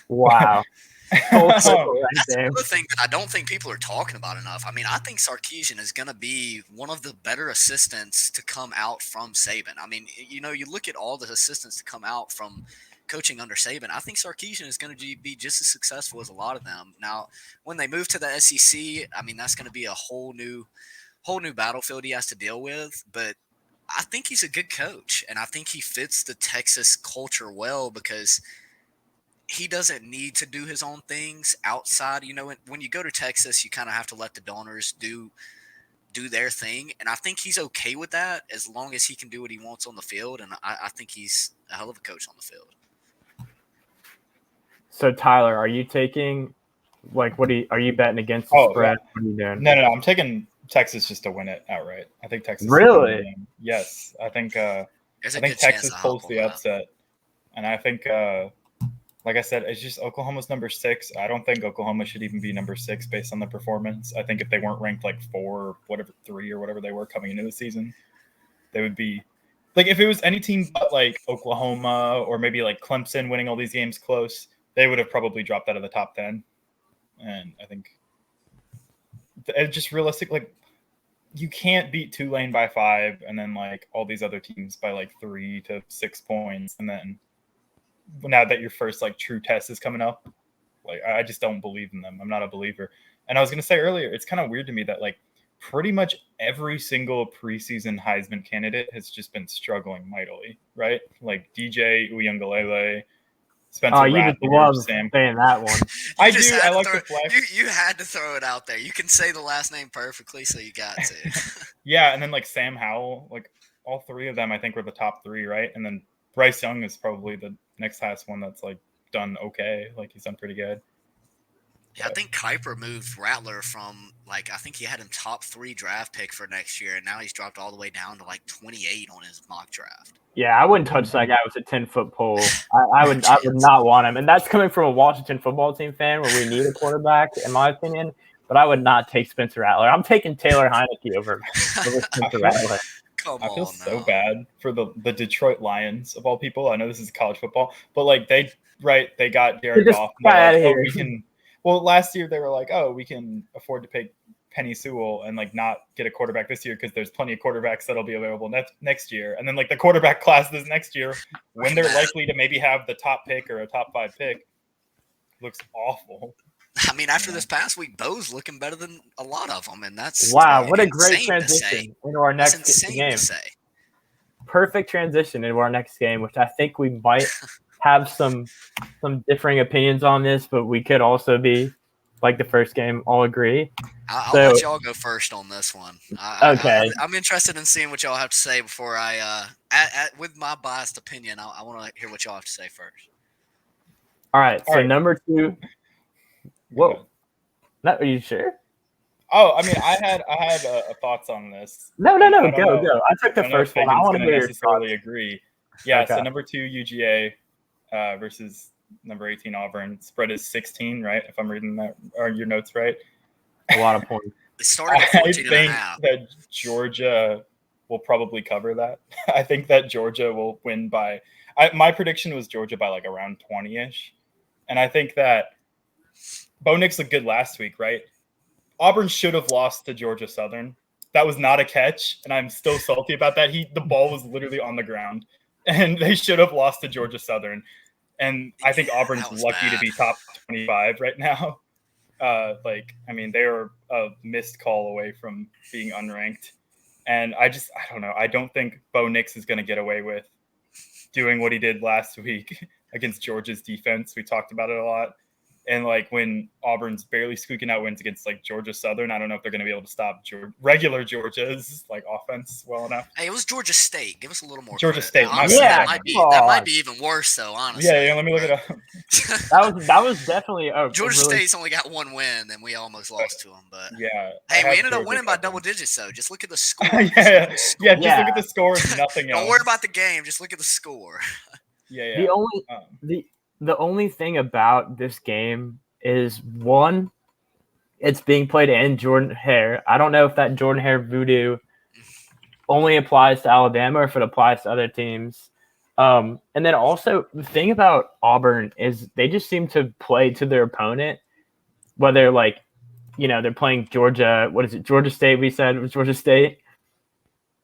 Wow. That's another thing that I don't think people are talking about enough. I mean, I think Sarkisian is going to be one of the better assistants to come out from Saban. I mean, you know, you look at all the assistants to come out from coaching under Saban, I think Sarkisian is going to be just as successful as a lot of them. Now, when they move to the SEC, I mean, that's going to be a whole new battlefield he has to deal with. But I think he's a good coach, and I think he fits the Texas culture well because he doesn't need to do his own things outside. You know, when you go to Texas, you kind of have to let the donors do their thing, and I think he's okay with that as long as he can do what he wants on the field, and I think he's a hell of a coach on the field. So Tyler, are you taking are you betting against the spread? Yeah. What are you doing? No. I'm taking Texas just to win it outright. I think Texas. Really? Yes, I think. I think Texas pulls the upset, and I think. Like I said, it's just Oklahoma's number 6. I don't think Oklahoma should even be number 6 based on the performance. I think if they weren't ranked like 4 or whatever, 3 or whatever they were coming into the season, they would be like if it was any team but like Oklahoma or maybe like Clemson winning all these games close, they would have probably dropped out of the top 10. And I think it's just realistic. Like you can't beat Tulane by 5 and then like all these other teams by like 3 to 6 points, and then. Now that your first like true test is coming up, like I just don't believe in them. I'm not a believer. And I was going to say earlier, it's kind of weird to me that like pretty much every single preseason Heisman candidate has just been struggling mightily, right? Like DJ Uiagalelei, Spencer you Rattler, just love Sam. saying that one. I do. I like the flex. You had to throw it out there. You can say the last name perfectly, so you got to. Yeah, and then like Sam Howell, like all 3 of them, I think were the top 3, right? And then Bryce Young is probably the next highest one that's like done okay. Like he's done pretty good. Yeah, I think Kuiper moved Rattler from like I think he had him top 3 draft pick for next year, and now he's dropped all the way down to like 28 on his mock draft. Yeah, I wouldn't touch that guy with a 10-foot pole. I would not want him, and that's coming from a Washington football team fan where we need a quarterback, in my opinion. But I would not take Spencer Rattler. I'm taking Taylor Heineke over Spencer Rattler. I feel so bad for the Detroit Lions of all people. I know this is college football, but like they got Jared Goff. Last year they were like, oh, we can afford to pay Penny Sewell and like not get a quarterback this year because there's plenty of quarterbacks that'll be available next year. And then like the quarterback class this next year, when they're likely to maybe have the top pick or a top 5 pick, looks awful. I mean, after this past week, Bo's looking better than a lot of them, and that's what a great transition into our next game. To say. Perfect transition into our next game, which I think we might have some differing opinions on this, but we could also be like the first game, all agree. I'll let y'all go first on this one. Okay. I'm interested in seeing what y'all have to say before I, with my biased opinion, I want to hear what y'all have to say first. All right. So number 2. Whoa. Are you sure? Oh, I mean, I had thoughts on this. No. Go. I took the first one. I want to necessarily agree. Yeah. Okay. So number 2 UGA versus number 18 Auburn. Spread is 16, right? If I'm reading that or your notes right. A lot of points. It started at 14 I think that Georgia will probably cover that. I think that Georgia will win by. My prediction was Georgia by like around 20-ish, and I think that. Bo Nix looked good last week, right? Auburn should have lost to Georgia Southern. That was not a catch, and I'm still salty about that. The ball was literally on the ground, and they should have lost to Georgia Southern. And I think Auburn's lucky to be top 25 right now. They were a missed call away from being unranked. And I don't know. I don't think Bo Nix is going to get away with doing what he did last week against Georgia's defense. We talked about it a lot. And like when Auburn's barely squeaking out wins against like Georgia Southern, I don't know if they're going to be able to stop regular Georgia's like offense well enough. Hey, it was Georgia State. Give us a little more. Georgia credit. State. Honestly, that might be even worse, though. Honestly. Yeah. Let me look it up. that was definitely Georgia State's only got 1 win, and we almost lost to them. But yeah, hey, we ended up winning by double digits, though. Just look at the score. Yeah. Just look at the score and nothing else. Don't worry about the game. Just look at the score. Yeah. The only thing about this game is one, it's being played in Jordan Hare. I don't know if that Jordan Hare voodoo only applies to Alabama or if it applies to other teams. And then also the thing about Auburn is they just seem to play to their opponent, whether they're playing Georgia. What is it? Georgia State. We said it was Georgia State,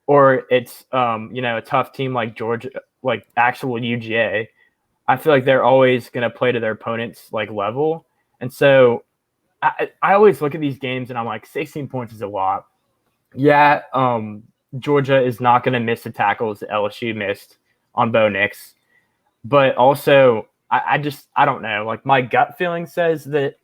or it's a tough team like Georgia, like actual UGA. I feel like they're always going to play to their opponent's like level. And so I always look at these games and I'm like, 16 points is a lot. Yeah, Georgia is not going to miss the tackles that LSU missed on Bo Nix. But also, I don't know. Like, my gut feeling says that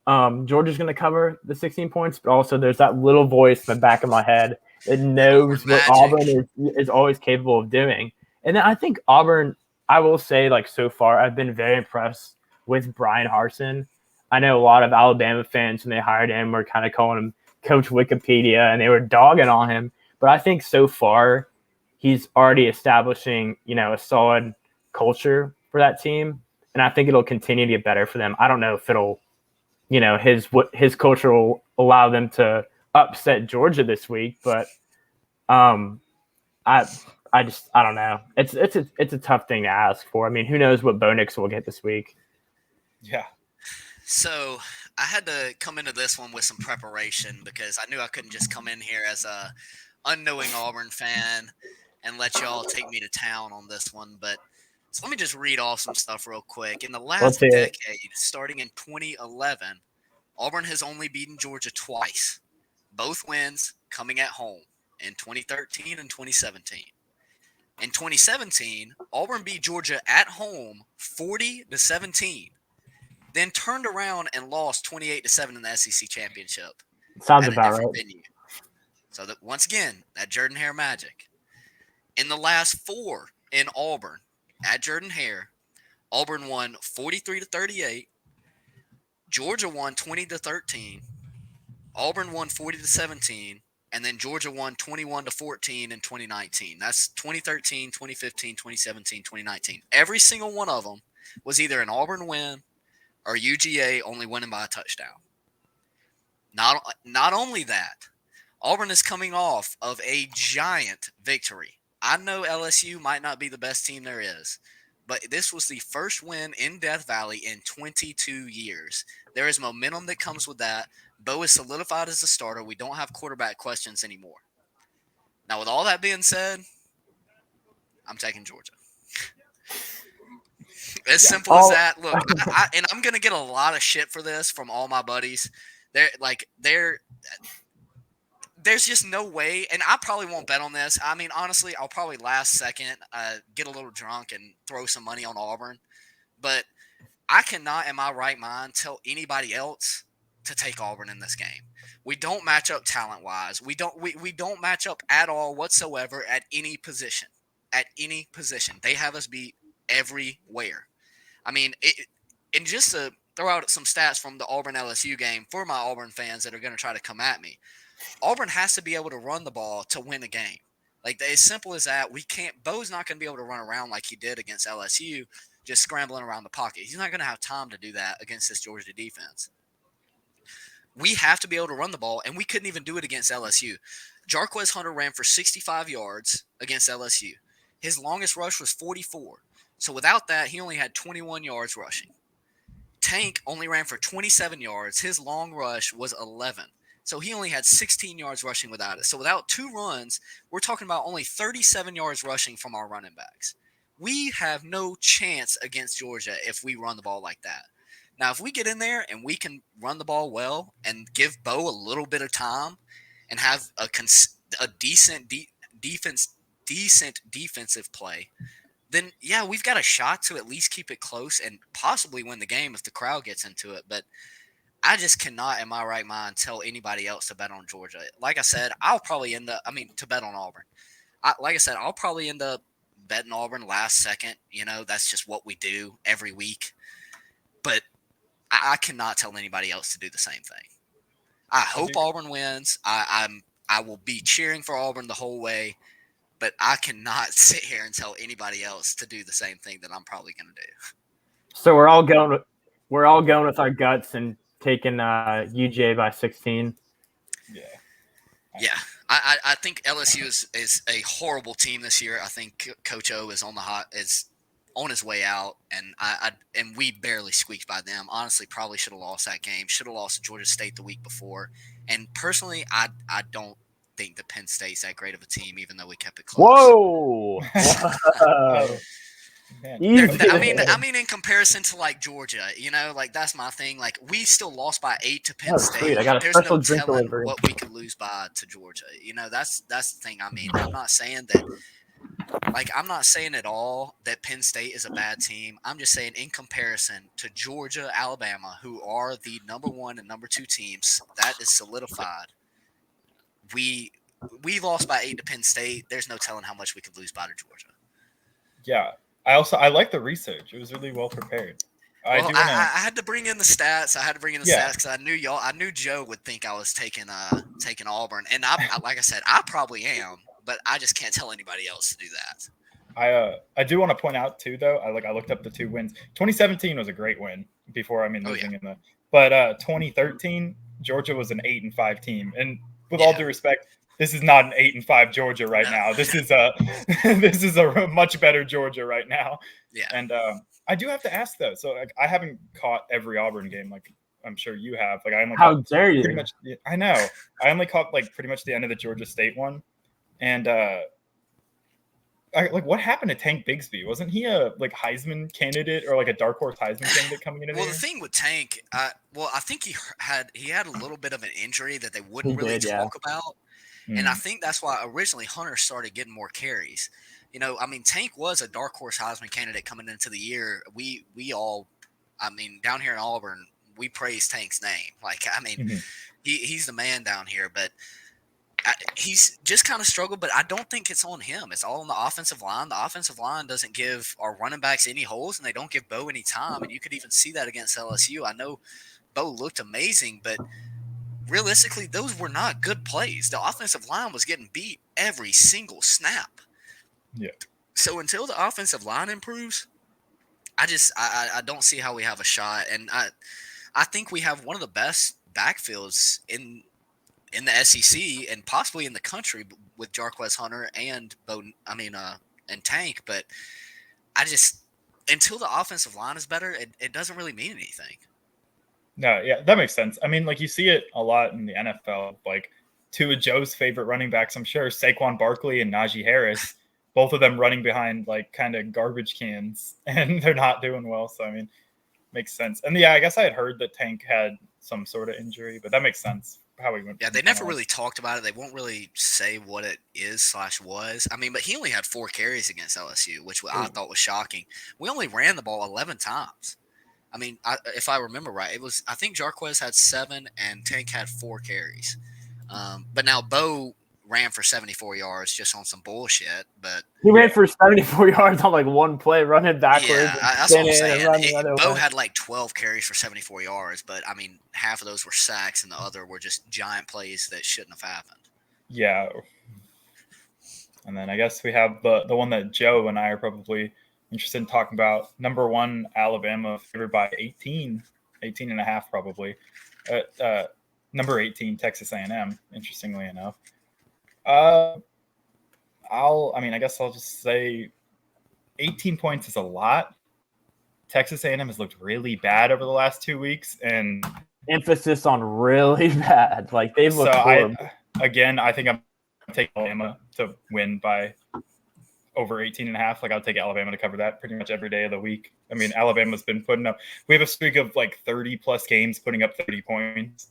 Georgia's going to cover the 16 points, but also there's that little voice in the back of my head that knows what Auburn is always capable of doing. And then I think Auburn, I will say, like, so far, I've been very impressed with Brian Harsin. I know a lot of Alabama fans, when they hired him, were kind of calling him Coach Wikipedia, and they were dogging on him. But I think so far, he's already establishing, a solid culture for that team. And I think it'll continue to get better for them. I don't know if it'll, his culture will allow them to upset Georgia this week, but I don't know. It's a tough thing to ask for. I mean, who knows what Bo Nix will get this week? Yeah. So I had to come into this one with some preparation because I knew I couldn't just come in here as a unknowing Auburn fan and let y'all take me to town on this one. But so let me just read off some stuff real quick. In the last decade, starting in 2011, Auburn has only beaten Georgia twice, both wins coming at home in 2013 and 2017. In 2017, Auburn beat Georgia at home 40-17, then turned around and lost 28-7 in the SEC championship. Sounds about right. Venue. So that once again, that Jordan Hare magic. In the last 4 in Auburn at Jordan Hare, Auburn won 43-38. Georgia won 20-13. Auburn won 40-17. And then Georgia won 21-14 in 2019. That's 2013, 2015, 2017, 2019. Every single one of them was either an Auburn win or UGA only winning by a touchdown. Not only that, Auburn is coming off of a giant victory. I know LSU might not be the best team there is, but this was the first win in Death Valley in 22 years. There is momentum that comes with that. Bo is solidified as a starter. We don't have quarterback questions anymore. Now, with all that being said, I'm taking Georgia. As simple as that. Look, and I'm going to get a lot of shit for this from all my buddies. There's just no way, and I probably won't bet on this. I mean, honestly, I'll probably last second get a little drunk and throw some money on Auburn. But I cannot, in my right mind, tell anybody else to take Auburn in this game. We don't match up talent-wise. We don't match up at all whatsoever at any position. At any position. They have us beat everywhere. I mean, and just to throw out some stats from the Auburn-LSU game for my Auburn fans that are going to try to come at me, Auburn has to be able to run the ball to win a game. Like, as simple as that. Bo's not going to be able to run around like he did against LSU, just scrambling around the pocket. He's not going to have time to do that against this Georgia defense. We have to be able to run the ball, and we couldn't even do it against LSU. Jarquez Hunter ran for 65 yards against LSU. His longest rush was 44. So without that, he only had 21 yards rushing. Tank only ran for 27 yards. His long rush was 11. So he only had 16 yards rushing without it. So without 2 runs, we're talking about only 37 yards rushing from our running backs. We have no chance against Georgia if we run the ball like that. Now, if we get in there and we can run the ball well and give Bo a little bit of time and have a decent defensive play, then, yeah, we've got a shot to at least keep it close and possibly win the game if the crowd gets into it. But I just cannot, in my right mind, tell anybody else to bet on Georgia. Like I said, I'll probably end up – to bet on Auburn. I'll probably end up betting Auburn last second. That's just what we do every week. But I cannot tell anybody else to do the same thing. I hope Auburn wins. I will be cheering for Auburn the whole way. But I cannot sit here and tell anybody else to do the same thing that I'm probably going to do. So we're all going with our guts and taking UJ by 16. Yeah. I think LSU is a horrible team this year. I think Coach O is on his way out, and we barely squeaked by them. Honestly, probably should have lost that game. Should have lost to Georgia State the week before. And personally, I don't think the Penn State's that great of a team, even though we kept it close. Whoa! Man. I mean, in comparison to like Georgia, like that's my thing. Like we still lost by 8 to Penn State. Sweet. I got a There's special no drink telling delivery. what we could lose by to Georgia. That's the thing. I mean, I'm not saying that. Like, I'm not saying at all that Penn State is a bad team. I'm just saying in comparison to Georgia, Alabama, who are the number 1 and number 2 teams, that is solidified. We lost by 8 to Penn State. There's no telling how much we could lose by to Georgia. Yeah. I like the research. It was really well prepared. I had to bring in the stats. Stats because I knew Joe would think I was taking Auburn, and like I said, I probably am. But I just can't tell anybody else to do that. I do want to point out too, though. I looked up the 2 wins. 2017 was a great win before. Losing in the. But 2013, Georgia was an 8-5 team, and with all due respect, this is not an 8-5 Georgia right now. This is a much better Georgia right now. Yeah. And I do have to ask though. So I haven't caught every Auburn game like I'm sure you have. Like I only how dare you? Pretty much. I know. I only caught like pretty much the end of the Georgia State one. And what happened to Tank Bigsby? Wasn't he a Heisman candidate or like a dark horse Heisman candidate coming into the year? The thing with Tank, I think he had a little bit of an injury that they wouldn't really talk about, and I think that's why originally Hunter started getting more carries. Tank was a dark horse Heisman candidate coming into the year. We all, down here in Auburn, we praise Tank's name. He's the man down here, but. He's just kind of struggled, but I don't think it's on him. It's all on the offensive line. The offensive line doesn't give our running backs any holes, and they don't give Bo any time. And you could even see that against LSU. I know Bo looked amazing, but realistically, those were not good plays. The offensive line was getting beat every single snap. Yeah. So until the offensive line improves, I don't see how we have a shot. And I think we have one of the best backfields in the SEC and possibly in the country with Jarquez Hunter and and Tank, but until the offensive line is better, it doesn't really mean anything. No, yeah, that makes sense. You see it a lot in the NFL, like two of Joe's favorite running backs, I'm sure, Saquon Barkley and Najee Harris, both of them running behind like kind of garbage cans, and they're not doing well. So, makes sense. And yeah, I guess I had heard that Tank had some sort of injury, but that makes sense. How he went. Yeah, they never really talked about it. They won't really say what it is/was. but he only had 4 carries against LSU, which I thought was shocking. We only ran the ball 11 times. If I remember right, I think Jarquez had 7 and Tank had 4 carries. But now Bo ran for 74 yards just on some bullshit. But he ran for 74 yards on like one play, running backwards. Yeah, that's what I'm saying. Bo had like 12 carries for 74 yards, but half of those were sacks and the other were just giant plays that shouldn't have happened. Yeah. And then I guess we have the one that Joe and I are probably interested in talking about. Number 1, Alabama favored by 18 and a half probably. Number 18, Texas A&M, interestingly enough. I guess I'll just say 18 points is a lot. Texas A&M has looked really bad over the last 2 weeks, and emphasis on really bad. Like they've looked horrible. I think I'm taking Alabama to win by over 18 and a half. Like I'll take Alabama to cover that pretty much every day of the week. Alabama's been putting up. We have a streak of like 30 plus games putting up 30 points,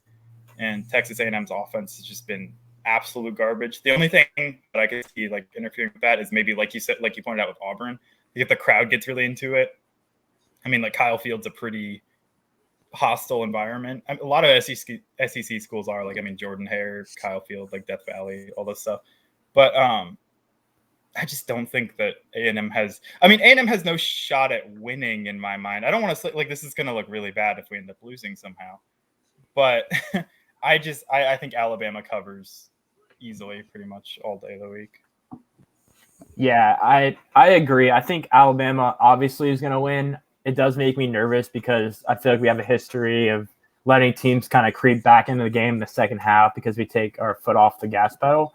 and Texas A&M's offense has just been absolute garbage. The only thing that I could see like interfering with that is maybe like you said, like you pointed out with Auburn, if the crowd gets really into it. Like Kyle Field's a pretty hostile environment. A lot of SEC schools are like, Jordan Hare, Kyle Field, like Death Valley, all this stuff. But I just don't think that A&M has. A&M has no shot at winning in my mind. I don't want to say like this is going to look really bad if we end up losing somehow. But I think Alabama covers easily pretty much all day of the week. Yeah, I agree. I think Alabama obviously is going to win. It does make me nervous because I feel like we have a history of letting teams kind of creep back into the game in the second half because we take our foot off the gas pedal.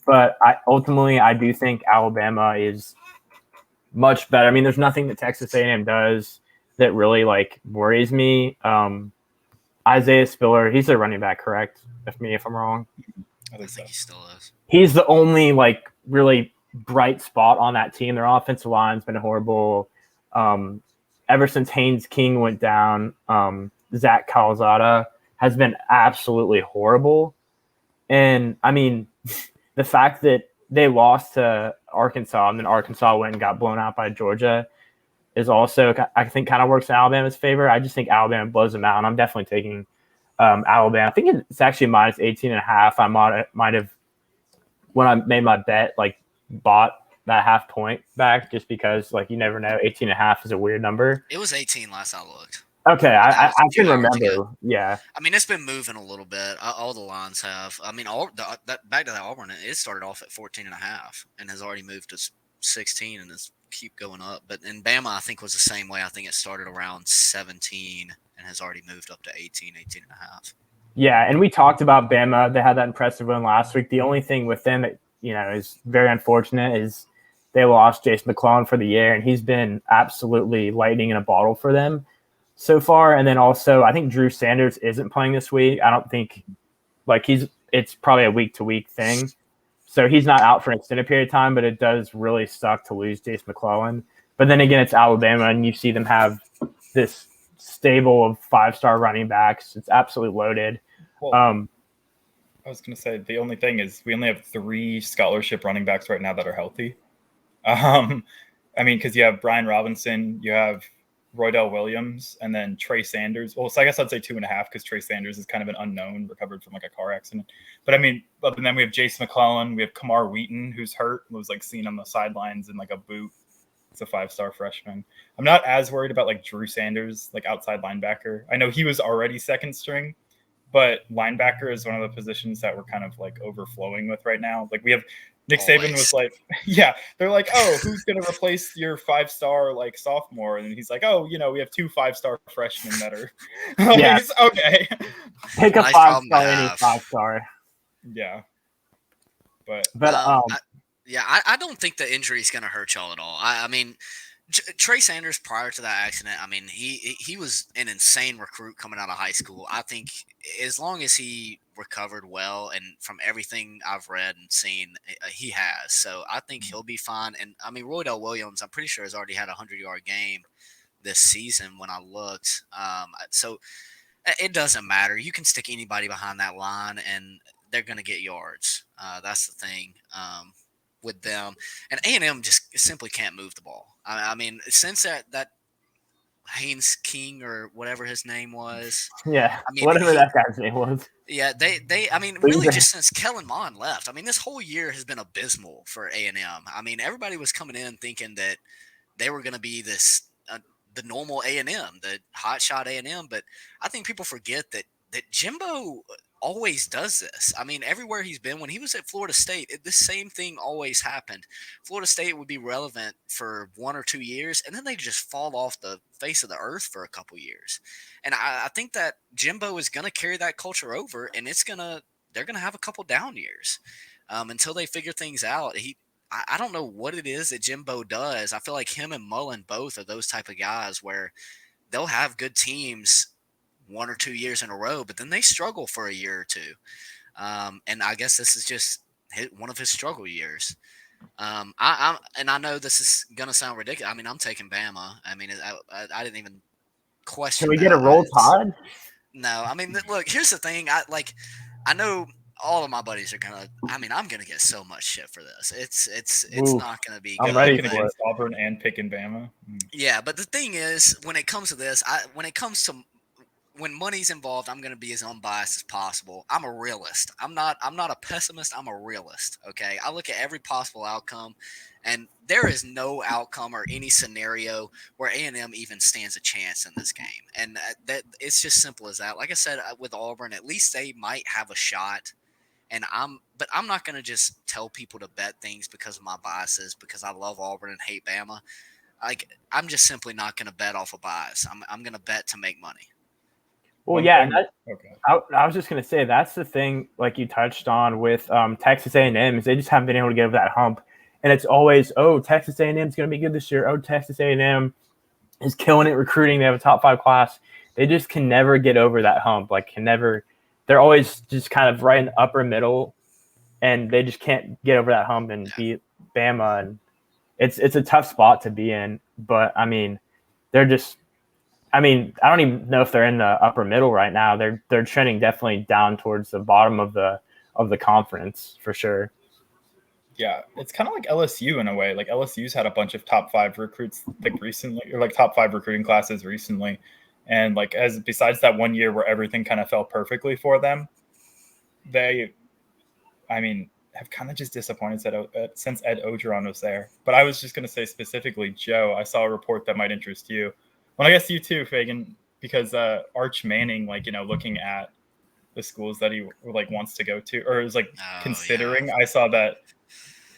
But I do think Alabama is much better. There's nothing that Texas A&M does that really like worries me. Isaiah Spiller, he's a running back, correct? If I'm wrong. I think he still is. He's the only like really bright spot on that team. Their offensive line's been horrible. ever since Haynes King went down, Zach Calzada has been absolutely horrible. And I mean, the fact that they lost to Arkansas and then Arkansas went and got blown out by Georgia is also, I think, kind of works in Alabama's favor. I just think Alabama blows them out, and I'm definitely taking Alabama. I think it's actually minus 18.5. I might have, when I made my bet, like bought that half point back just because, like, you never know. 18.5 is a weird number. It was 18 last I looked. Okay, I can remember. Yeah. I mean, it's been moving a little bit. All the lines have. I mean, back to the Auburn, it started off at 14.5 and has already moved to 16 and is keep going up. But in Bama, I think was the same way. I think it started around 17 and has already moved up to 18.5. Yeah, and we talked about Bama. They had that impressive win last week. The only thing with them that, is very unfortunate is they lost Jason McClellan for the year, and he's been absolutely lightning in a bottle for them so far. And then also, I think Drew Sanders isn't playing this week. I don't think it's probably a week-to-week thing. So he's not out for an extended period of time, but it does really suck to lose Jason McClellan. But then again, it's Alabama, and you see them have this stable of 5-star running backs. It's absolutely loaded. Well, I was going to say, the only thing is we only have 3 scholarship running backs right now that are healthy. I mean, because you have Bijan Robinson, you have Roydell Williams, and then Trey Sanders. Well, so I guess I'd say 2.5 because Trey Sanders is kind of an unknown, recovered from like a car accident. But I mean, and then we have Jason McClellan, we have Kamar Wheaton, who's hurt, was like seen on the sidelines in like a boot. It's a 5-star freshman. I'm not as worried about like Drew Sanders, like outside linebacker. I know he was already second string, but linebacker is one of the positions that we're kind of like overflowing with right now. Like we have Nick Saban was like, yeah, they're like, oh, who's going to replace your 5-star like sophomore? And he's like, oh, we have 2 5-star freshmen that are always okay. Pick a 5-star, any 5-star. Yeah. But I don't think the injury is going to hurt y'all at all. I mean, Trey Sanders, prior to that accident, I mean, he was an insane recruit coming out of high school. I think as long as he recovered well, and from everything I've read and seen, he has. So I think he'll be fine. And I mean, Roydell Williams, I'm pretty sure has already had a 100-yard game this season when I looked. So it doesn't matter. You can stick anybody behind that line, and they're going to get yards. That's the thing. With them, and A&M just simply can't move the ball. I mean, since that Haynes King or whatever his name was, yeah, I mean, whatever that guy's name was, yeah, they, I mean, really just since Kellen Mond left, I mean, this whole year has been abysmal for A&M. I mean, everybody was coming in thinking that they were going to be this the normal A&M, the hotshot A&M, but I think people forget that Jimbo always does this. I mean, everywhere he's been, when he was at Florida State, the same thing always happened. Florida State would be relevant for 1 or 2 years, and then they just fall off the face of the earth for a couple years. And I think that Jimbo is going to carry that culture over, and they're going to have a couple down years until they figure things out. I don't know what it is that Jimbo does. I feel like him and Mullen both are those type of guys where they'll have good teams 1 or 2 years in a row, but then they struggle for a year or two. And I guess this is just one of his struggle years. I know this is going to sound ridiculous. I mean, I'm taking Bama. I mean, I didn't even question. Can we get a roll tide? No, I mean, look, here's the thing. I know all of my buddies are gonna. I mean, I'm gonna get so much shit for this. It's not gonna be. I'm ready against Auburn and picking Bama. Yeah, but the thing is, when it comes to this, when money's involved, I'm going to be as unbiased as possible. I'm a realist. I'm not a pessimist. I'm a realist. Okay. I look at every possible outcome, and there is no outcome or any scenario where A&M even stands a chance in this game. And that it's just simple as that. Like I said, with Auburn, at least they might have a shot. But I'm not going to just tell people to bet things because of my biases, because I love Auburn and hate Bama. I'm just simply not going to bet off a bias. I'm going to bet to make money. Well, yeah, and I was just going to say that's the thing, like you touched on with Texas A&M, is they just haven't been able to get over that hump. And it's always, oh, Texas A&M is going to be good this year. Oh, Texas A&M is killing it recruiting. They have a top 5 class. They just can never get over that hump. They're always just kind of right in the upper middle, and they just can't get over that hump and beat Bama. And it's a tough spot to be in. But, I mean, they're just. I mean, I don't even know if they're in the upper middle right now. They're trending definitely down towards the bottom of the conference for sure. Yeah, it's kind of like LSU in a way. Like LSU's had a bunch of top 5 recruits like recently, or like top 5 recruiting classes recently, and like as besides that one year where everything kind of fell perfectly for them, they, I mean, have kind of just disappointed since Ed Ogeron was there. But I was just going to say specifically, Joe, I saw a report that might interest you. Well, I guess you too, Fagan, because Arch Manning, like, looking at the schools that he like wants to go to, or is like considering. Yeah. I saw that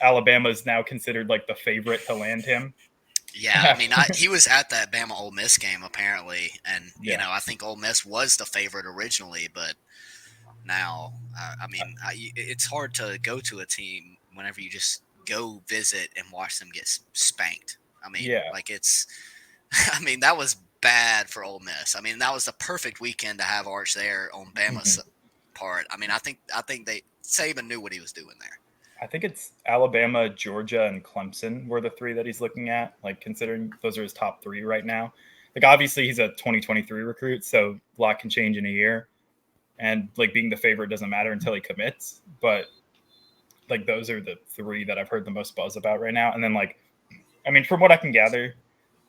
Alabama is now considered like the favorite to land him. Yeah, I mean, he was at that Bama Ole Miss game apparently, and I think Ole Miss was the favorite originally, but now, it's hard to go to a team whenever you just go visit and watch them get spanked. I mean, that was bad for Ole Miss. I mean, that was the perfect weekend to have Arch there on Bama's part. I mean, I think Saban knew what he was doing there. I think it's Alabama, Georgia, and Clemson were the 3 that he's looking at, like considering those are his top 3 right now. Like obviously he's a 2023 recruit, so a lot can change in a year. And like being the favorite doesn't matter until he commits. But like those are the 3 that I've heard the most buzz about right now. And then like, I mean, from what I can gather,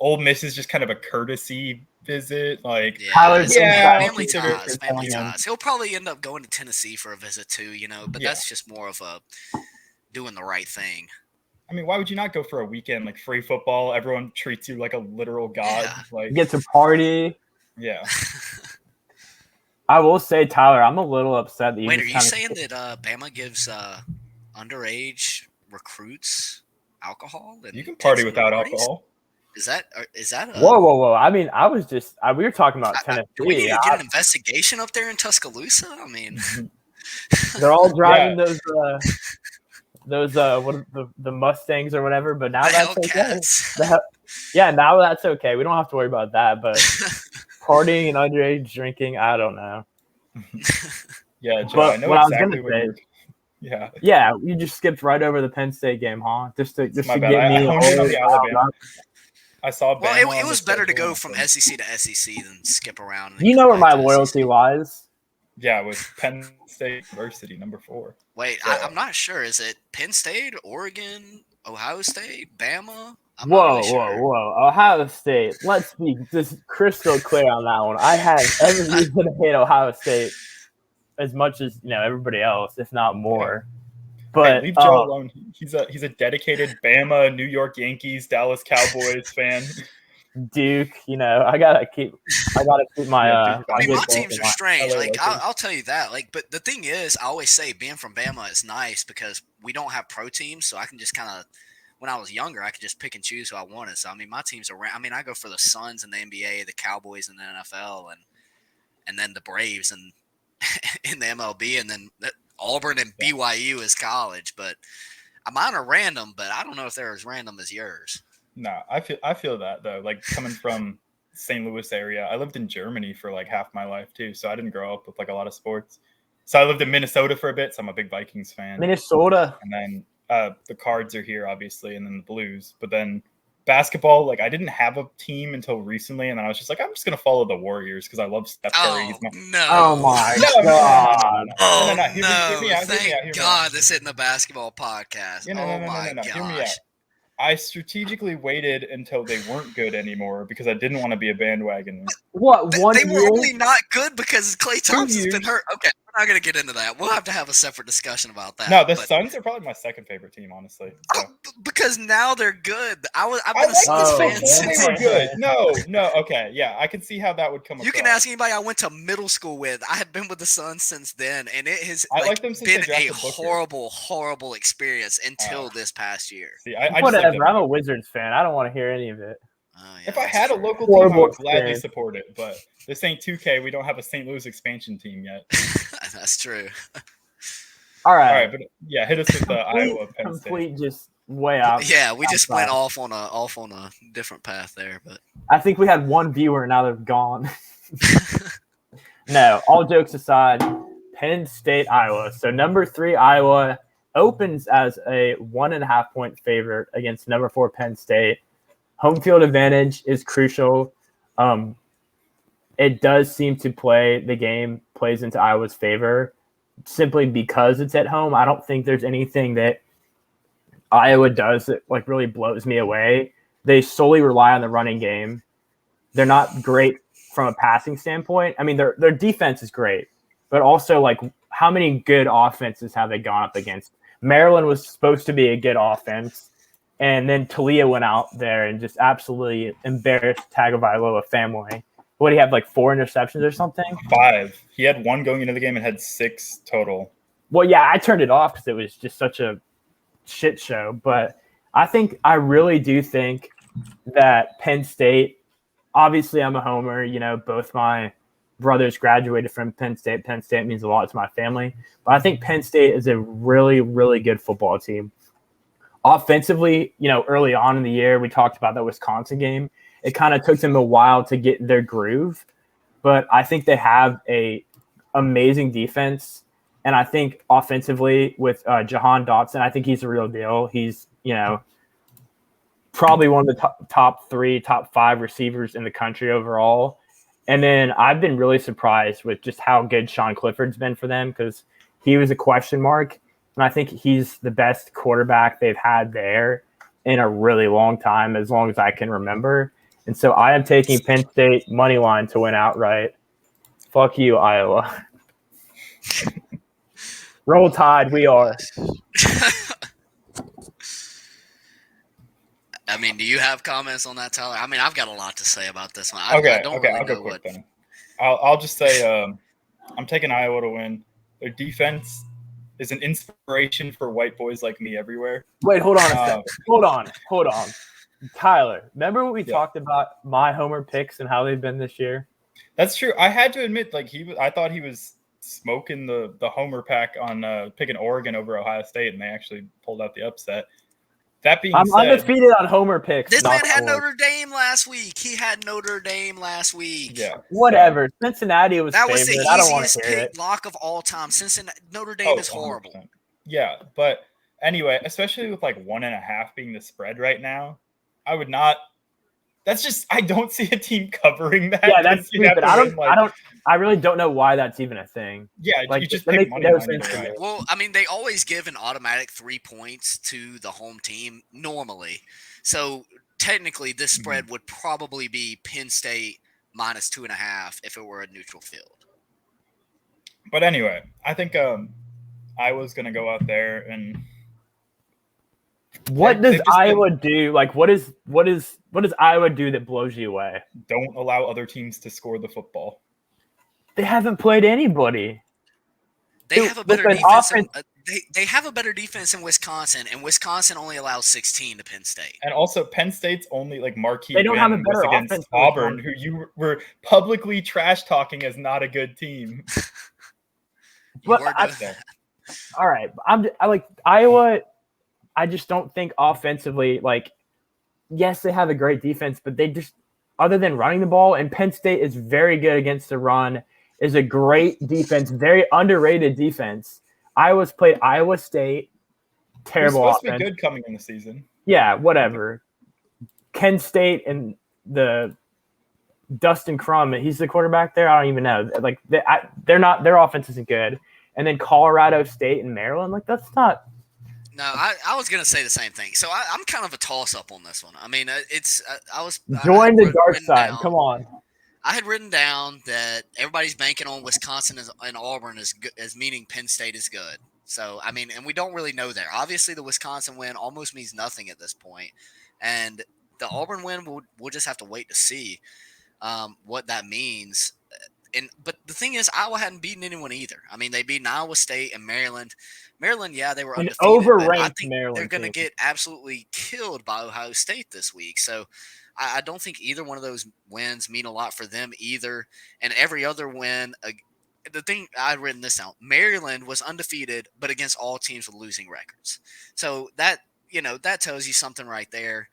Ole Miss is just kind of a courtesy visit. Like family ties. He'll probably end up going to Tennessee for a visit too, but that's just more of a doing the right thing. I mean, why would you not go for a weekend, like free football? Everyone treats you like a literal god. Yeah. Like you get to party. Yeah. I will say, Tyler, I'm a little upset that you. Wait, are you saying that Bama gives underage recruits alcohol? You can party without alcohol. Is that a... Whoa. I mean, we were talking about Tennessee. We need to get an investigation up there in Tuscaloosa. I mean, they're all driving those the Mustangs or whatever, but now that's okay. Now that's okay. We don't have to worry about that, but partying and underage drinking, I don't know. Yeah, Joe, I know exactly what you're... Yeah, you just skipped right over the Penn State game, huh? Just to get me Alabama. I saw. Well, it was better to go from SEC to SEC than skip around. You know where my loyalty lies? Yeah, with Penn State University, number 4. Wait, so, I'm not sure. Is it Penn State, Oregon, Ohio State, Bama? Whoa. Ohio State. Let's be just crystal clear on that one. I have every reason to hate Ohio State as much as everybody else, if not more. But leave Joe alone. He's a dedicated Bama, New York Yankees, Dallas Cowboys fan. Duke, I gotta keep my. my teams are strange. Like I'll tell you that. Like, but the thing is, I always say being from Bama is nice because we don't have pro teams, so I can just kind of. When I was younger, I could just pick and choose who I wanted. So I mean, my teams are. I mean, I go for the Suns in the NBA, the Cowboys in the NFL, and then the Braves and in the MLB, and then Auburn and BYU is college. But mine are random, but I don't know if they're as random as yours. No, I feel that though. Like coming from St. Louis area, I lived in Germany for like half my life too, so I didn't grow up with like a lot of sports. So I lived in Minnesota for a bit, so I'm a big Vikings fan. Minnesota, and then the Cards are here, obviously, and then the Blues. But then basketball, like I didn't have a team until recently, and then I was just like, I'm just gonna follow the Warriors because I love Steph Curry. Oh my god! Thank God this isn't a basketball podcast. No. Hear me out. I strategically waited until they weren't good anymore because I didn't want to be a bandwagon. What? They were only not good because Klay Thompson's been hurt. Okay, we're not going to get into that. We'll have to have a separate discussion about that. No, the Suns are probably my second favorite team, honestly. So. Because now they're good. I've been a Suns fan since they were good. No. Okay, yeah, I can see how that would come across. You can ask anybody I went to middle school with. I have been with the Suns since then, and it has been a horrible experience until this past year. See, whatever. I'm a Wizards fan. I don't want to hear any of it. If I had a local team, I would gladly support it. But this ain't 2K. We don't have a St. Louis expansion team yet. That's true. All right, but yeah, hit us with the Iowa Penn State. Complete just way out. Yeah, we just went off on a different path there. But I think we had one viewer. Now they're gone. No, all jokes aside, Penn State, Iowa. So number 3 Iowa opens as a 1.5 point favorite against number 4 Penn State. Home field advantage is crucial. It does seem to plays into Iowa's favor simply because it's at home. I don't think there's anything that Iowa does that like really blows me away. They solely rely on the running game. They're not great from a passing standpoint. I mean, their defense is great, but also like how many good offenses have they gone up against? Maryland was supposed to be a good offense, and then Talia went out there and just absolutely embarrassed Tagovailoa family. What do you have, like 4 interceptions or something? 5. He had 1 going into the game and had 6 total. Well, yeah, I turned it off because it was just such a shit show. But I really do think that Penn State, obviously I'm a homer, both my brothers graduated from Penn State. Penn State means a lot to my family. But I think Penn State is a really, really good football team. Offensively, early on in the year, we talked about that Wisconsin game. It kind of took them a while to get their groove, but I think they have a amazing defense. And I think offensively with Jahan Dotson, I think he's a real deal. He's, probably one of the top 3, top 5 receivers in the country overall. And then I've been really surprised with just how good Sean Clifford's been for them because he was a question mark. And I think he's the best quarterback they've had there in a really long time, as long as I can remember. And so I am taking Penn State money line to win outright. Fuck you, Iowa. Roll Tide, we are. I mean, do you have comments on that, Tyler? I mean, I've got a lot to say about this one. I'll really go quick then. I'll just say I'm taking Iowa to win. Their defense is an inspiration for white boys like me everywhere. Wait, hold on a second. Hold on. Tyler, remember what we talked about my homer picks and how they've been this year? That's true. I had to admit, I thought he was smoking the homer pack on picking Oregon over Ohio State, and they actually pulled out the upset. That being I'm said, undefeated on homer picks. This man had Notre Dame last week. He had Notre Dame last week. Yeah. Whatever. Cincinnati was that was favorite. the I don't want to easiest hear pick it. lock of all time. Cincinnati, Notre Dame is horrible. 100%. Yeah, but anyway, especially with 1.5 being the spread right now, I would not. That's just I don't see a team covering that. Yeah, that's stupid. I really don't know why that's even a thing. Yeah, you just pick money line either way. Well, I mean, they always give an automatic 3 points to the home team normally. So technically, this spread would probably be Penn State minus 2.5 if it were a neutral field. But anyway, I think I was gonna go out there and. What does Iowa do? What does Iowa do that blows you away? Don't allow other teams to score the football. They haven't played anybody. They have a better defense. They have a better defense in Wisconsin, and Wisconsin only allows 16 to Penn State. And also, Penn State's only marquee they don't win have a better was against offense Auburn, who you were publicly trash talking as not a good team. All right, I like Iowa. I just don't think offensively, yes, they have a great defense, but they just, other than running the ball, and Penn State is very good against the run, is a great defense, very underrated defense. Iowa's played Iowa State, terrible offense. Supposed to be good coming in the season. Yeah, whatever. Kent State and the Dustin Crum, he's the quarterback there. I don't even know. They're not. Their offense isn't good. And then Colorado State and Maryland, that's not. No, I was gonna say the same thing. So I'm kind of a toss up on this one. I mean, join the dark side. Come on. I had written down that everybody's banking on Wisconsin and Auburn as meaning Penn State is good. So I mean, and we don't really know there. Obviously, the Wisconsin win almost means nothing at this point, and the Auburn win we'll just have to wait to see what that means. But the thing is, Iowa hadn't beaten anyone either. I mean, they beat Iowa State and Maryland. Maryland, yeah, they were undefeated. Overranked I think Maryland. They're going to get absolutely killed by Ohio State this week. So I don't think either one of those wins mean a lot for them either. And every other win, the thing I'd written this out, Maryland was undefeated, but against all teams with losing records. So that tells you something right there.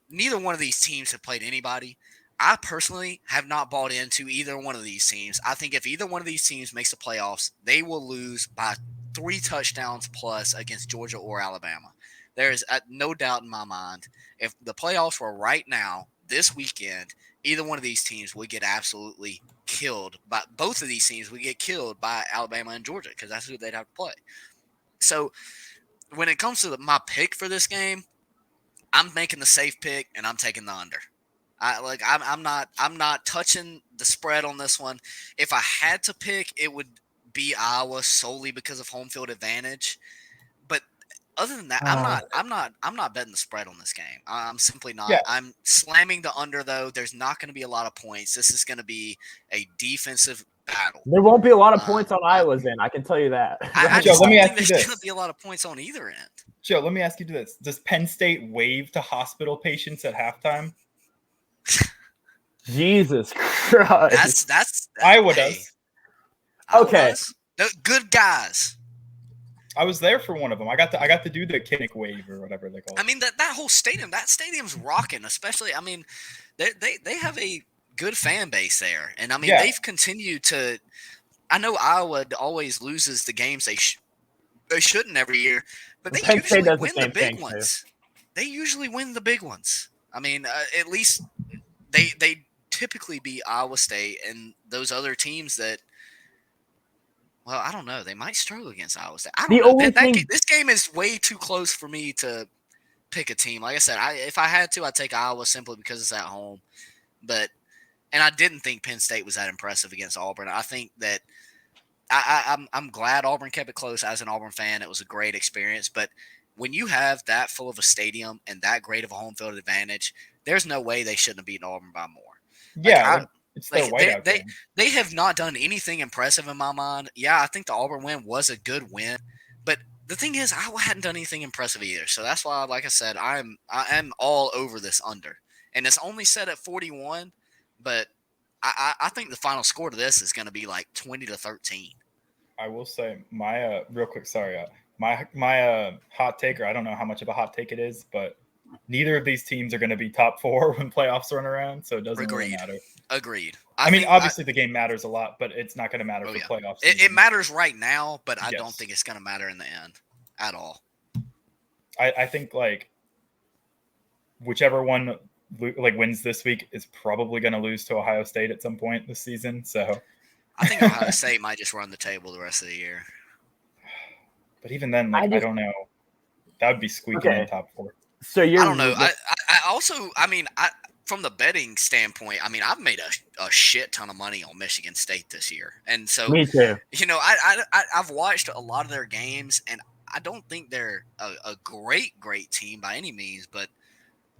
Neither one of these teams have played anybody. I personally have not bought into either one of these teams. I think if either one of these teams makes the playoffs, they will lose by 3 touchdowns plus against Georgia or Alabama. There is no doubt in my mind. If the playoffs were right now, this weekend, either one of these teams would get absolutely killed. But both of these teams would get killed by Alabama and Georgia because that's who they'd have to play. So when it comes to my pick for this game, I'm making the safe pick and I'm taking the under. I'm not touching the spread on this one. If I had to pick, it would be Iowa solely because of home field advantage. But other than that, I'm not betting the spread on this game. I'm simply not. Yeah. I'm slamming the under though. There's not going to be a lot of points. This is going to be a defensive battle. There won't be a lot of points on Iowa's end. I can tell you that. I just don't think there's going to be a lot of points on either end. Joe, let me ask you this. Does Penn State wave to hospital patients at halftime? Jesus Christ. That's Iowa does. Okay. The good guys. I was there for one of them. I got to do the Kinnick wave or whatever they call it. I mean that whole stadium, that stadium's rocking, especially I mean they have a good fan base there. And I mean they've continued to I know Iowa always loses the games they shouldn't every year, but they usually win the big ones. They usually win the big ones. I mean, at least they typically beat Iowa State and those other teams that. Well, I don't know. They might struggle against Iowa State. I don't know. This game is way too close for me to pick a team. Like I said, if I had to, I'd take Iowa simply because it's at home. And I didn't think Penn State was that impressive against Auburn. I think that I'm glad Auburn kept it close. As an Auburn fan, it was a great experience. But when you have that full of a stadium and that great of a home field advantage, there's no way they shouldn't have beaten Auburn by more. Yeah, it's their whiteout game. They have not done anything impressive in my mind. Yeah, I think the Auburn win was a good win. But the thing is, Iowa hadn't done anything impressive either. So that's why, like I said, I am all over this under. And it's only set at 41, but I think the final score to this is going to be like 20-13. I will say my real quick, sorry, my hot take, or I don't know how much of a hot take it is, but neither of these teams are going to be top 4 when playoffs run around, so it doesn't really matter. Agreed. I mean, obviously the game matters a lot, but it's not going to matter for playoffs. It matters right now, but I don't think it's going to matter in the end at all. I think like whichever one like wins this week is probably going to lose to Ohio State at some point this season. So I think Ohio State might just run the table the rest of the year. But even then, like, I don't know. That would be squeaking in top 4. So I don't know. I also, I mean, from the betting standpoint, I mean, I've made a shit ton of money on Michigan State this year, and so me too. You know, I've watched a lot of their games, and I don't think they're a great team by any means, but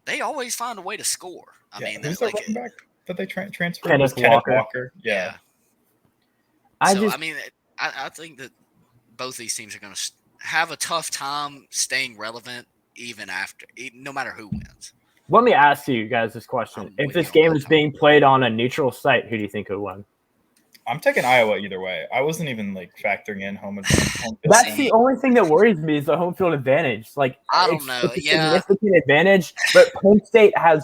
they always find a way to score. I mean, who's their running back that they transferred? Kenneth Walker. Yeah. I mean, I think that both these teams are going to have a tough time staying relevant even after, no matter who wins. Let me ask you guys this question. If this game is being played on a neutral site, who do you think would win? I'm taking Iowa either way. I wasn't even like factoring in home field. That's the only thing that worries me is the home field advantage. Like, I don't know. It's a significant advantage, but Penn State has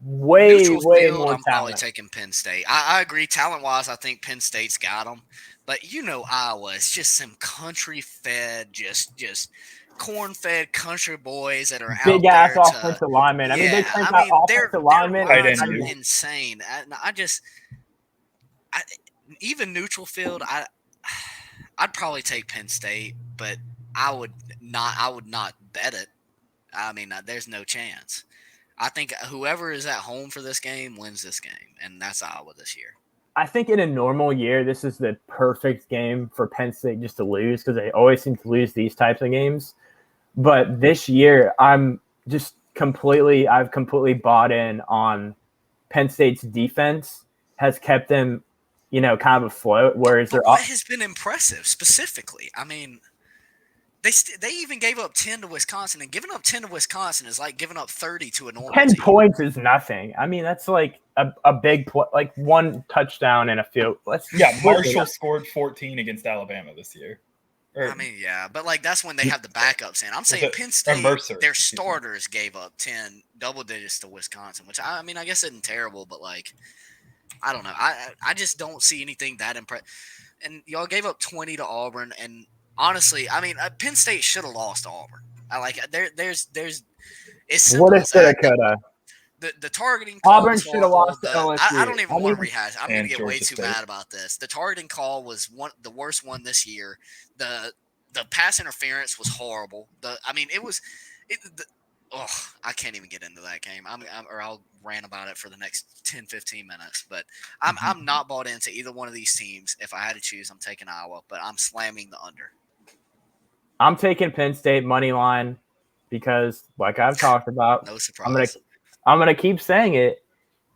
way more I'm talent. probably taking Penn State. I agree. Talent-wise, I think Penn State's got them. But you know, Iowa is just some country-fed, just corn-fed country boys that are out there. Big-ass offensive linemen. I mean, they turn out offensive linemen. They're insane. Even neutral field, I'd probably take Penn State, but I would not bet it. I mean, there's no chance. I think whoever is at home for this game wins this game, and that's Iowa this year. I think in a normal year, this is the perfect game for Penn State just to lose because they always seem to lose these types of games. But this year, I've completely bought in on Penn State's defense has kept them, you know, kind of afloat. Whereas what has been impressive specifically? I mean, they even gave up 10 to Wisconsin, and giving up 10 to Wisconsin is like giving up 30 to a normal 10 team. points is nothing. I mean, that's like a big like one touchdown and a field. Marshall scored 14 against Alabama this year. I mean, yeah, but like that's when they have the backups in. I'm saying Penn State, their starters gave up 10 double digits to Wisconsin, which I mean, I guess isn't terrible, but like, I don't know. I just don't see anything that impressive. And y'all gave up 20 to Auburn, and honestly, I mean, Penn State should have lost to Auburn. There's it's simple what if as that. coulda? The targeting call Auburn was should have horrible. lost to LSU. I don't even want to rehash. I'm going And to get way Georgia too State. mad about this. The targeting call was the worst one this year. The pass interference was horrible. I can't even get into that game. Or I'll rant about it for the next 10, 15 minutes. But I'm not bought into either one of these teams. If I had to choose, I'm taking Iowa, but I'm slamming the under. I'm taking Penn State money line because, like I've talked about, No surprise. I'm gonna keep saying it.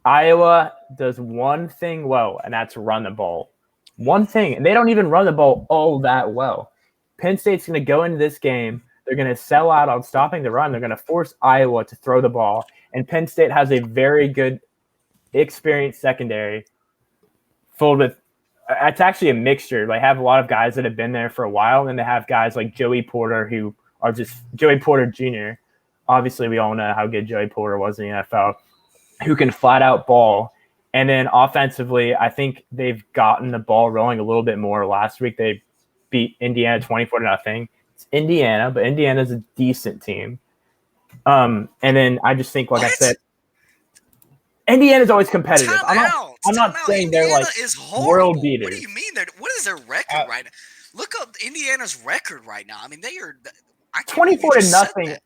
Iowa does one thing well, and that's run the ball. One thing, and they don't even run the ball all that well. Penn State's going to go into this game. They're going to sell out on stopping the run. They're going to force Iowa to throw the ball, and Penn State has a very good, experienced secondary filled with. It's actually a mixture. They have a lot of guys that have been there for a while, and they have guys like Joey Porter who are just Joey Porter Jr. Obviously, we all know how good Joey Porter was in the NFL. Who can flat out ball. And then offensively, I think they've gotten the ball rolling a little bit more. Last week, they beat Indiana 24-0. It's Indiana, but Indiana's a decent team. And then I just think, like I said, Indiana's always competitive. I'm not saying Indiana they're like is horrible. world beaters. What do you mean? What is their record right now? Look up Indiana's record right now. I mean, they are 24-0.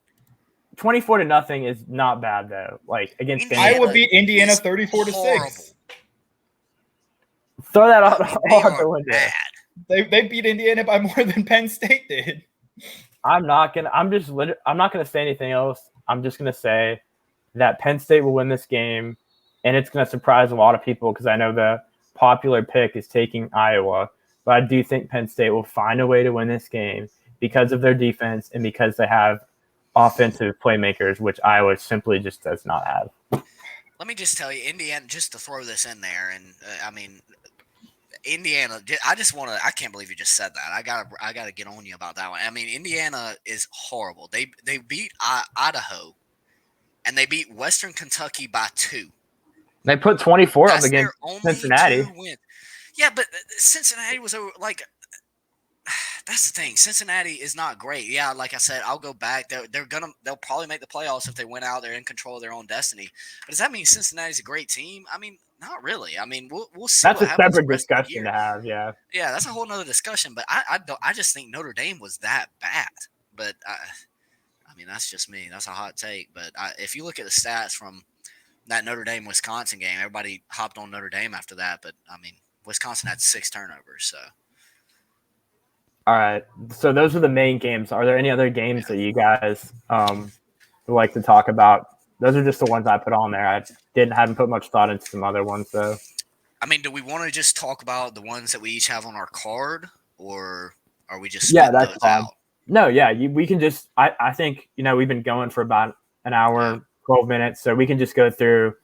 24-0 is not bad though. Like against Iowa beat Indiana 34-6. Throw that out the window. Bad. They beat Indiana by more than Penn State did. I'm not gonna say anything else. I'm just gonna say that Penn State will win this game, and it's gonna surprise a lot of people because I know the popular pick is taking Iowa, but I do think Penn State will find a way to win this game because of their defense and because they have offensive playmakers, which Iowa simply just does not have. Let me just tell you, Indiana, just to throw this in there, and Indiana, I can't believe you just said that. I gotta get on you about that one. I mean, Indiana is horrible. They beat Idaho, and they beat Western Kentucky by 2. They put 24 up against Cincinnati. Yeah, but Cincinnati was like. That's the thing. Cincinnati is not great. Yeah, like I said, I'll go back. They'll probably make the playoffs if they went out there in control of their own destiny. But does that mean Cincinnati's a great team? I mean, not really. I mean, we'll see. That's a separate discussion to have. Yeah. Yeah, that's a whole nother discussion. But I just think Notre Dame was that bad. But I mean, that's just me. That's a hot take. But if you look at the stats from that Notre Dame Wisconsin game, everybody hopped on Notre Dame after that. But I mean, Wisconsin had 6 turnovers, so. All right. So those are the main games. Are there any other games that you guys would like to talk about? Those are just the ones I put on there. I haven't put much thought into some other ones though. I mean, do we want to just talk about the ones that we each have on our card, or are we just that's those fine. out? No, yeah, we can just. I think we've been going for about an hour, 12 minutes, so we can just go through.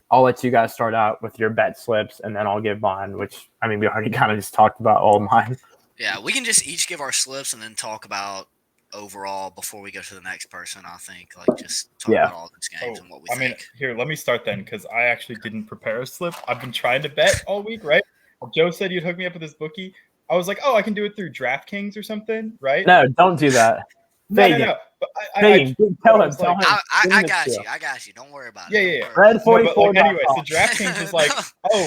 I'll let you guys start out with your bet slips, and then I'll give mine. Which I mean, we already kind of just talked about all mine. Yeah, we can just each give our slips and then talk about overall before we go to the next person. I think just talk about all these games and what we think. I mean, here, let me start then because I actually didn't prepare a slip. I've been trying to bet all week, right? Joe said you'd hook me up with this bookie. I was like, I can do it through DraftKings or something, right? No, don't do that. No. But tell him. I got you. Don't worry about it. Yeah. Red 44. But anyway, so DraftKings was like,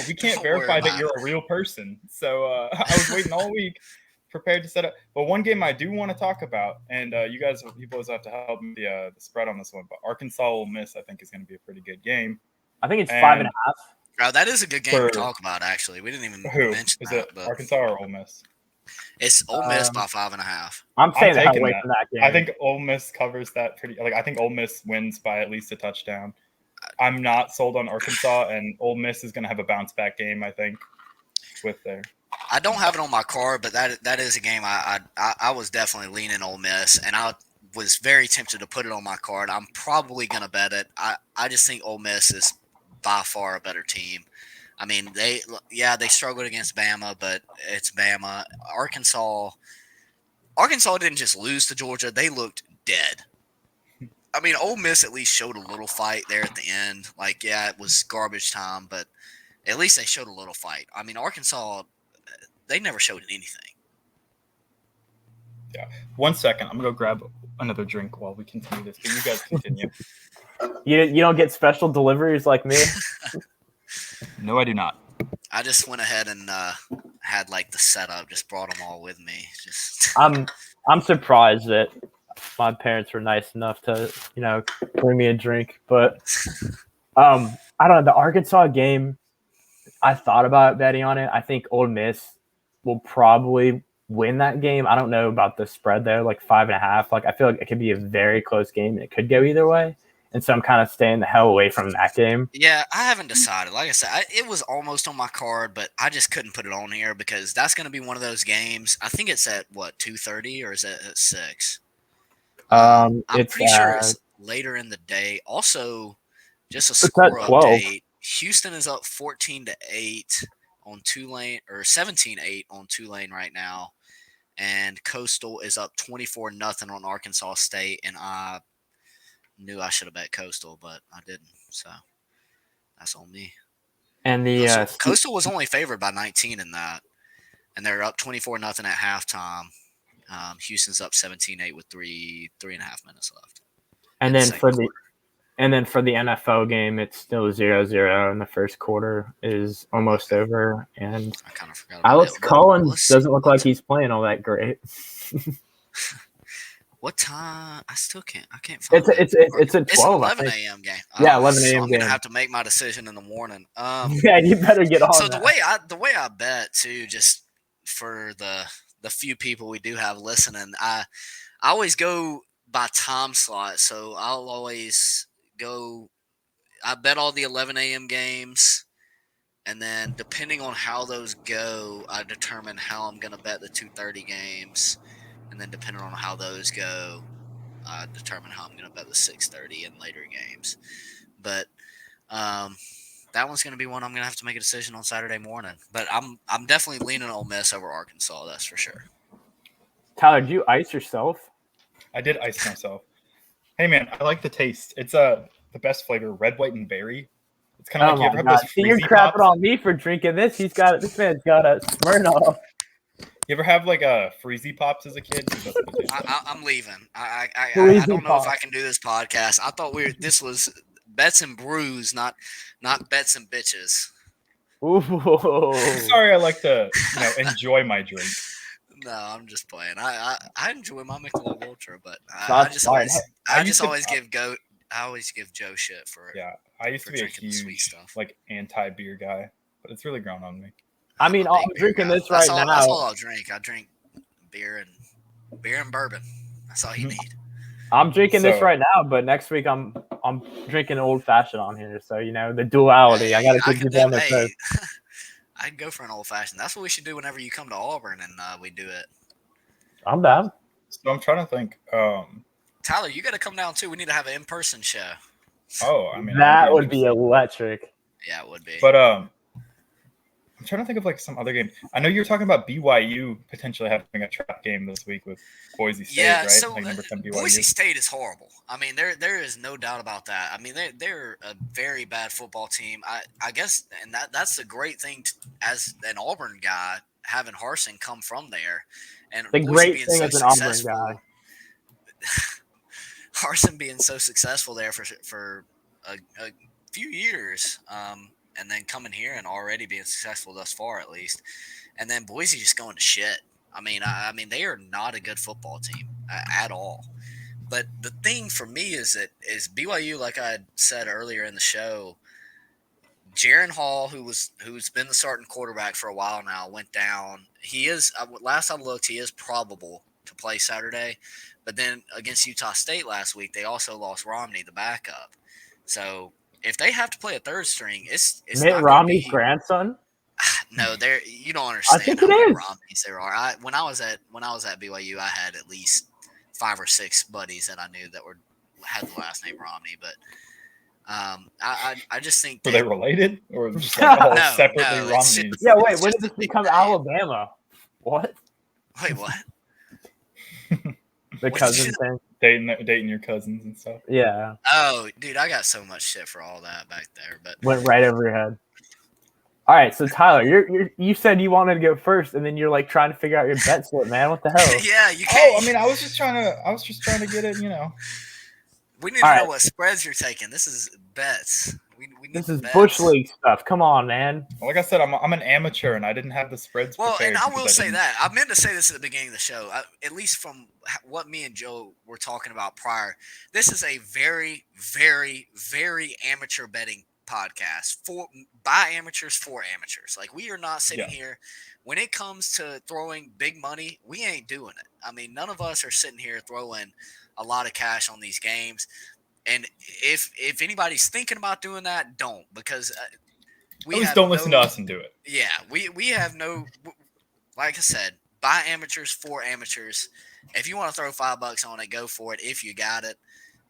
we can't verify that you're a real person. So I was waiting all week, prepared to set up. But one game I do want to talk about, and you boys have to help me the spread on this one. But Arkansas Ole Miss, I think, is going to be a pretty good game. I think it's 5.5. Oh, that is a good game to talk about. Actually, we didn't even mention is that. It Arkansas or Ole Miss? It's Ole Miss by 5.5. I'm saying the hell away from that game. I think Ole Miss covers that pretty. I think Ole Miss wins by at least a touchdown. I'm not sold on Arkansas, and Ole Miss is going to have a bounce back game. I think with there. I don't have it on my card, but that is a game I was definitely leaning Ole Miss, and I was very tempted to put it on my card. I'm probably going to bet it. I just think Ole Miss is by far a better team. I mean, they struggled against Bama, but it's Bama. Arkansas didn't just lose to Georgia; they looked dead. I mean, Ole Miss at least showed a little fight there at the end. It was garbage time, but at least they showed a little fight. I mean, Arkansas, they never showed anything. Yeah. 1 second. I'm going to go grab another drink while we continue this. Can you guys continue? You don't get special deliveries like me? No, I do not. I just went ahead and had like the setup, just brought them all with me. Just I'm surprised that my parents were nice enough to, bring me a drink. But I don't know, the Arkansas game, I thought about betting on it. I think Ole Miss will probably win that game. I don't know about the spread there, like 5.5. Like I feel like it could be a very close game and it could go either way. And so I'm kind of staying the hell away from that game. Yeah, I haven't decided. Like I said, it was almost on my card, but I just couldn't put it on here because that's going to be one of those games. I think it's at what 2:30 or is it at 6? I'm pretty sure it's later in the day. Also, just a score update. Houston is up 14-8 on Tulane, or 17-8 on Tulane right now, and Coastal is up 24-0 on Arkansas State. And I knew I should have bet Coastal, but I didn't. So that's on me. And the Coastal was only favored by 19 in that, and they're up 24-0 at halftime. Houston's up 17-8 with 3.5 minutes left. And then for the NFL game, it's still 0-0, and the first quarter is almost over. And I kind of forgot. Alex Collins doesn't look like he's playing all that great. What time? I can't find it. It's a 12. It's an 11 a.m. game. Yeah, 11 a.m. So I'm game. gonna have to make my decision in the morning. Yeah, you better get on. So the way I bet too, just for the few people we do have listening, I always go by time slot. So I'll always go. I bet all the 11 a.m. games, and then depending on how those go, I determine how I'm gonna bet the 2:30 games. And then depending on how those go, I determine how I'm going to bet the 6:30 and later games. But that one's going to be one I'm going to have to make a decision on Saturday morning. But I'm definitely leaning Ole Miss over Arkansas. That's for sure. Tyler, did you ice yourself? I did ice myself. Hey man, I like the taste. It's the best flavor, red, white, and berry. It's kind of like you ever have those See, you're crapping on me for drinking this. This man's got a Smirnoff. You ever have like a Freezy Pops as a kid? I'm leaving. I don't know if I can do this podcast. I thought this was Bets and Brews, not Bets and Bitches. Ooh. Sorry, I like to enjoy my drink. No, I'm just playing. I enjoy my Michelob Ultra, but I always give Joe shit for it. Yeah, I used to be a huge like anti-beer guy, but it's really grown on me. I mean, I'm drinking this right now. That's all I'll drink. I drink beer and bourbon. That's all you need. I'm drinking this right now, but next week I'm drinking old fashioned on here. So the duality. I got to keep you on the toes. I'd go for an old fashioned. That's what we should do whenever you come to Auburn and we do it. I'm down. So I'm trying to think. Tyler, you got to come down too. We need to have an in-person show. Oh, I mean that would be electric. Yeah, it would be. But I'm trying to think of like some other game. I know you were talking about BYU potentially having a trap game this week with Boise State, right? So like number 10 BYU. Boise State is horrible. I mean, there is no doubt about that. I mean, they're a very bad football team. I guess, and that's the great thing as an Auburn guy, having Harsin come from there. And the great thing as an Auburn guy. Harsin being so successful there for a few years. And then coming here and already being successful thus far, at least. And then Boise just going to shit. I mean, they are not a good football team at all. But the thing for me is BYU, like I said earlier in the show, Jaron Hall, who's been the starting quarterback for a while now, went down. He is, last I looked, he is probable to play Saturday. But then against Utah State last week, they also lost Romney, the backup. So if they have to play a third string, it's Mitt Romney's grandson. No, you don't understand. I think how it many is. Romneys there are. When I was at BYU, I had at least 5 or 6 buddies that I knew that had the last name Romney. But I just think were they related or just like all separately Romneys? Yeah, wait. When did this become Alabama? What? Wait, what? The cousin thing. Dating your cousins and stuff. Yeah. Oh, dude, I got so much shit for all that back there, but went right over your head. All right, so Tyler, you said you wanted to go first, and then you're like trying to figure out your bet split, man. What the hell? Yeah, you can't. Oh, I mean, I was just trying to get it, We need to know what spreads you're taking. This is bets. We need this is bets. Bush League stuff. Come on, man. Like I said, I'm an amateur, and I didn't have the spreads prepared. And I will say that. I meant to say this at the beginning of the show. At least from what me and Joe were talking about prior, this is a very, very, very amateur betting podcast by amateurs for amateurs. Like, we are not sitting here. When it comes to throwing big money, we ain't doing it. I mean, none of us are sitting here throwing a lot of cash on these games. And if anybody's thinking about doing that, don't, because don't listen to us and do it. Yeah, we have no, like I said, by amateurs for amateurs. If you want to throw $5 on it, go for it if you got it.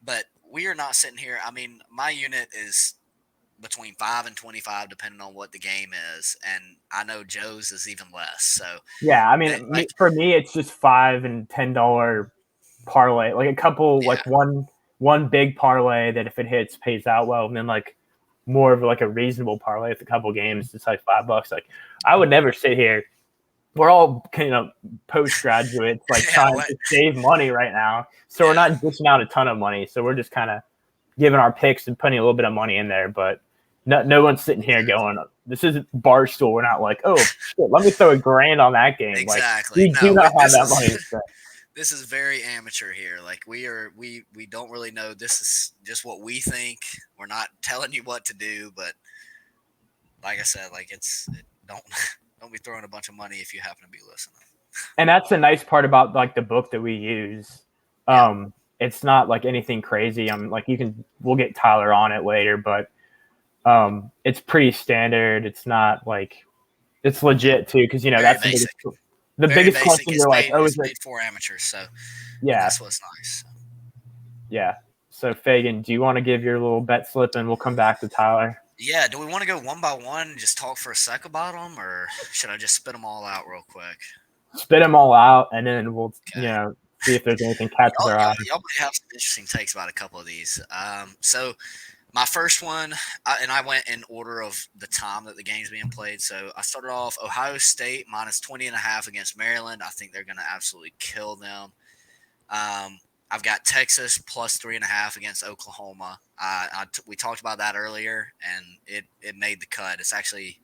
But we are not sitting here. I mean, my unit is between 5 and 25, depending on what the game is, and I know Joe's is even less. So yeah, I mean, for me, it's just $5 and $10 parlay, like a couple, like one big parlay that if it hits pays out well, and then like more of like a reasonable parlay with a couple games, it's like $5. Like, I would never sit here. We're all kind of postgraduates, like trying to save money right now, so we're not dishing out a ton of money. So we're just kind of giving our picks and putting a little bit of money in there, but no one's sitting here going, "This is Barstool." We're not like, "Oh shit, let me throw $1,000 on that game." Exactly. Like, we do not have that money to spend. This is very amateur here. Like, we don't really know. This is just what we think. We're not telling you what to do, but like I said, like, don't be throwing a bunch of money if you happen to be listening. And that's the nice part about like the book that we use. It's not like anything crazy. We'll get Tyler on it later, but it's pretty standard. It's not like, it's legit too, because that's basic. The biggest question you're like, is made for amateurs, so that's what's nice. So. Yeah. So Fagan, do you want to give your little bet slip, and we'll come back to Tyler? Yeah. Do we want to go one by one and just talk for a sec about them, or should I just spit them all out real quick? Spit them all out, and then we'll see if there's anything catches our eye. Y'all might have some interesting takes about a couple of these. So my first one, I went in order of the time that the game's being played. So I started off Ohio State minus 20.5 against Maryland. I think they're going to absolutely kill them. I've got Texas plus 3.5 against Oklahoma. We talked about that earlier, and it made the cut. It's actually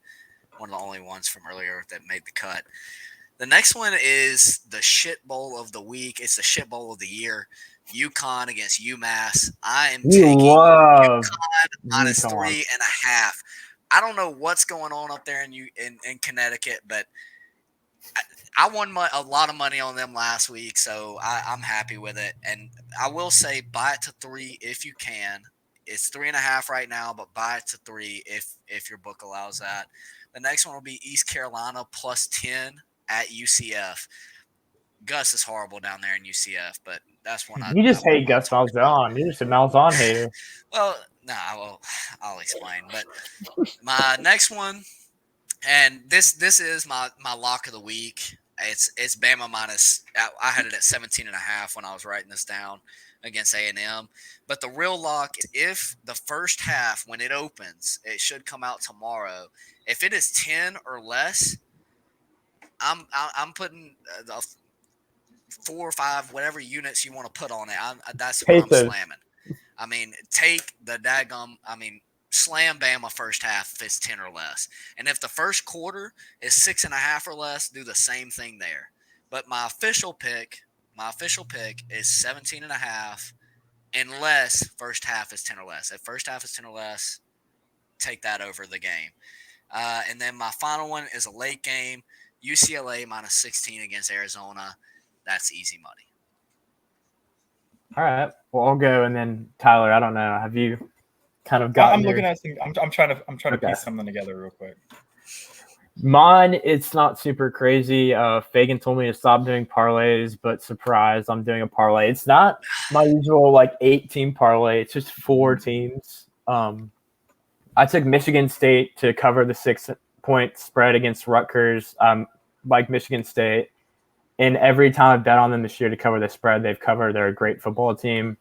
one of the only ones from earlier that made the cut. The next one is the shit bowl of the week. It's the shit bowl of the year. UConn against UMass. I am taking UConn minus 3.5. I don't know what's going on up there in Connecticut, but I won a lot of money on them last week, so I'm happy with it. And I will say, buy it to 3 if you can. It's 3.5 right now, but buy it to 3 if your book allows that. The next one will be East Carolina plus 10 at UCF. Gus is horrible down there in UCF, but that's one You just hate Gus Malzahn. You're just a Malzahn hater. Well, no, I'll explain. But my next one, and this is my lock of the week. It's Bama minus. I had it at 17.5 when I was writing this down against A&M. But the real lock, if the first half when it opens, it should come out tomorrow. If it is 10 or less, I'm putting the 4 or 5 whatever units you want to put on it. That's what I'm slamming. I mean, take the daggum. I mean, slam Bama first half if it's 10 or less. And if the first quarter is 6.5 or less, do the same thing there. But my official pick is 17.5 unless first half is 10 or less. If first half is 10 or less, take that over the game. And then my final one is a late game, UCLA minus 16 against Arizona. That's easy money. All right. Well, I'll go, and then Tyler, I don't know. Have you kind of got? I'm looking at some. I'm trying to piece something together real quick. Mine, it's not super crazy. Fagan told me to stop doing parlays, but surprise, I'm doing a parlay. It's not my usual 8-team parlay. It's just 4 teams. I took Michigan State to cover the 6-point spread against Rutgers. Like Michigan State, and every time I've bet on them this year to cover the spread, they've covered. They're a great football team.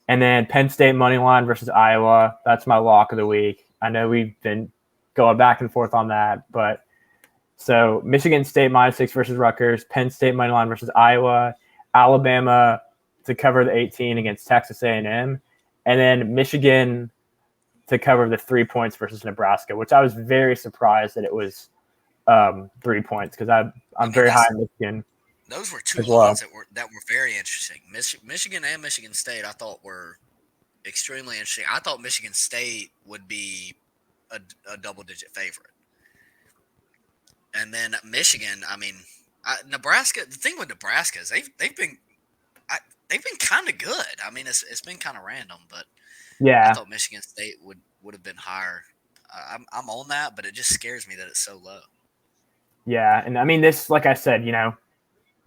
And then Penn State money line versus Iowa. That's my lock of the week. I know we've been going back and forth on that, but so Michigan State minus 6 versus Rutgers, Penn State money line versus Iowa, Alabama to cover the 18 against Texas A&M, and then Michigan to cover the 3 points versus Nebraska, which I was very surprised that it was 3 points because I'm very high in Michigan. Those were two well. lines that were very interesting. Michigan and Michigan State, I thought were extremely interesting. I thought Michigan State would be a double-digit favorite, and then Michigan. I mean, Nebraska. The thing with Nebraska is they've been kind of good. I mean, it's been kind of random, but yeah, I thought Michigan State would have been higher. I'm on that, but it just scares me that it's so low. Yeah, and I mean this, like I said,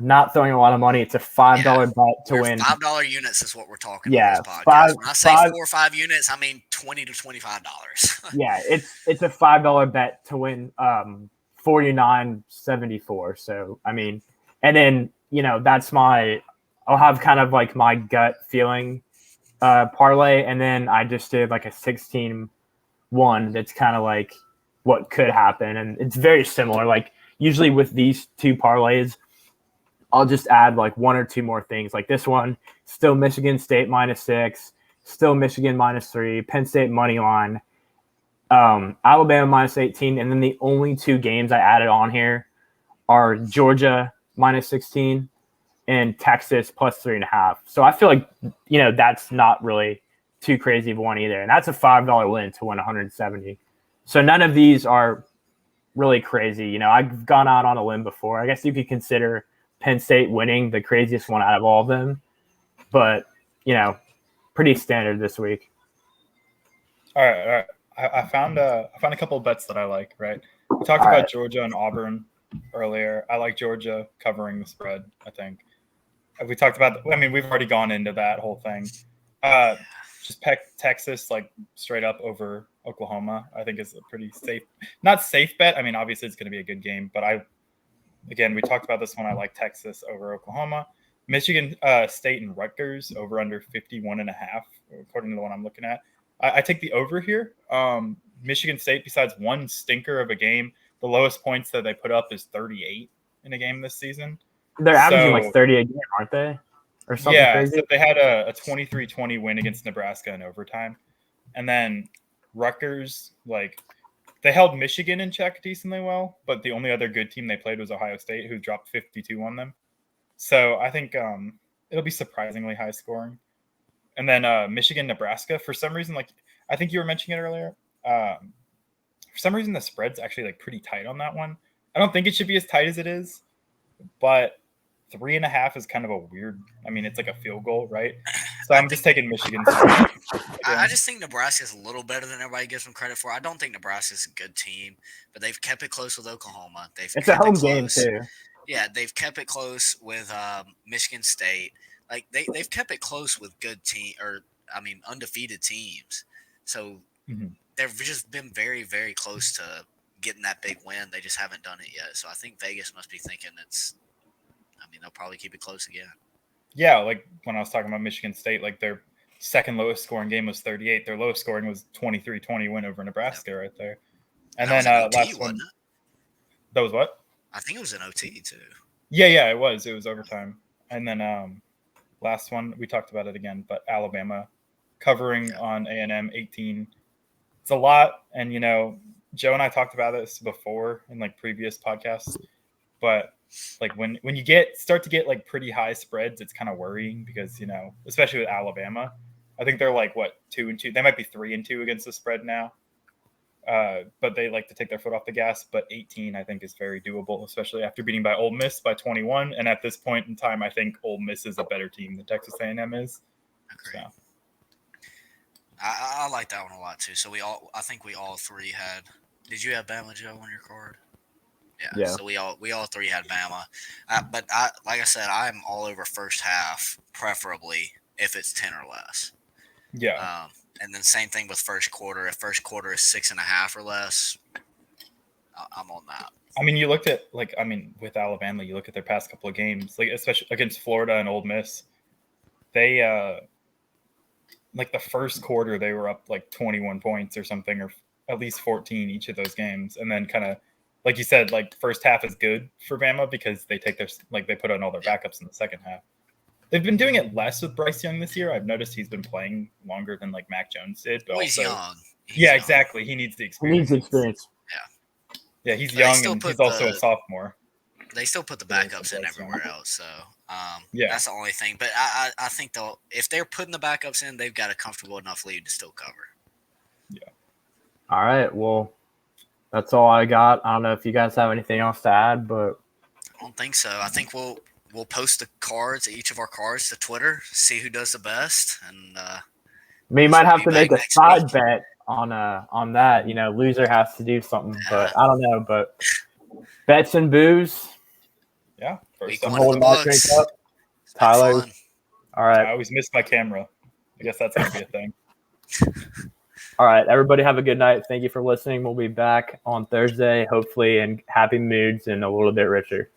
not throwing a lot of money. It's a $5 bet to win. $5 units is what we're talking on Yeah, this podcast. When I say 4 or 5 units, I mean $20 to $25. Yeah, it's a $5 bet to win $49.74. So I mean, and then that's I'll have kind of like my gut feeling parlay, and then I just did like a 16-1 that's kind of like what could happen, and it's very similar. Like usually with these two parlays, I'll just add like one or two more things. Like this one, still Michigan State -6, still Michigan -3, Penn State money line, Alabama -18, and then the only two games I added on here are Georgia -16 and Texas +3.5. So I feel like that's not really too crazy of one either, and that's a $5 win to win 170. So none of these are really crazy. I've gone out on a limb before. I guess you could consider Penn State winning the craziest one out of all of them, but pretty standard this week. All right. I found a couple of bets that I like. Right, we talked about Georgia and Auburn earlier. I like Georgia covering the spread. I think we talked about. I mean, we've already gone into that whole thing. Just Texas like straight up over Oklahoma. I think is a pretty not safe bet. I mean, obviously it's going to be a good game, but Again, we talked about this one. I like Texas over Oklahoma. Michigan State and Rutgers over under 51.5, according to the one I'm looking at. I take the over here. Michigan State, besides one stinker of a game, the lowest points that they put up is 38 in a game this season. They're averaging like 30 a game, aren't they? Or something crazy? So they had a 23-20 win against Nebraska in overtime. And then Rutgers, they held Michigan in check decently well, but the only other good team they played was Ohio State, who dropped 52 on them. So I think it'll be surprisingly high scoring. And then Michigan, Nebraska, for some reason, I think you were mentioning it earlier. For some reason, the spread's actually pretty tight on that one. I don't think it should be as tight as it is, but 3.5 is kind of a weird. I mean, it's like a field goal, right? So I'm just taking Michigan. I just think Nebraska is a little better than everybody gives them credit for. I don't think Nebraska is a good team, but they've kept it close with Oklahoma. It's a home game too. Yeah, they've kept it close with Michigan State. They've kept it close with undefeated teams. So they've just been very, very close to getting that big win. They just haven't done it yet. So I think Vegas must be thinking they'll probably keep it close again. Yeah, like when I was talking about Michigan State, their second lowest scoring game was 38. Their lowest scoring was 23-20 win over Nebraska right there. And that then was OT, last one. That was what? I think it was an OT too. Yeah, it was. It was overtime. And then last one, we talked about it again, but Alabama covering on A&M 18. It's a lot. And, Joe and I talked about this before in previous podcasts, but when you start to get pretty high spreads, it's kind of worrying because, especially with Alabama, I think they're 2-2. They might be 3-2 against the spread now. But they like to take their foot off the gas. But 18, I think, is very doable, especially after beating by Ole Miss by 21. And at this point in time, I think Ole Miss is a better team than Texas A&M is. Agreed. So. I like that one a lot too. So I think we all three had. Did you have Bama, Joe, on your card? Yeah. So we all three had Bama, but like I said, I'm all over first half, preferably if it's 10 or less. Yeah. And then same thing with first quarter. If first quarter is 6.5 or less, I'm on that. I mean, you looked at with Alabama, you look at their past couple of games, especially against Florida and Ole Miss. They the first quarter they were up 21 points or something, or at least 14 each of those games, and then kind of. Like you said, first half is good for Bama because they take they put on all their backups in the second half. They've been doing it less with Bryce Young this year. I've noticed he's been playing longer than like Mac Jones did. But Well, he's also, young. yeah, exactly. He needs the He experience. needs experience. Yeah, he's But they young still and put he's also the- a sophomore. They still put the Yeah, backups in that's everywhere else, so Yeah. that's the only thing. But I think if they're putting the backups in, they've got a comfortable enough lead to still cover. All right. Well, that's all I got. I don't know if you guys have anything else to add, but I don't think so. I think we'll post the cards, each of our cards, to Twitter, see who does the best, and we might have to be make back a next side week. bet on that. You know, loser has to do something, but I don't know. But bets and booze. Yeah. First Week time. one in the holding that drink books. up. It's been Tyler. fun. All I right. always miss my camera. I guess that's gonna be a thing. All right. Everybody have a good night. Thank you for listening. We'll be back on Thursday, hopefully in happy moods and a little bit richer.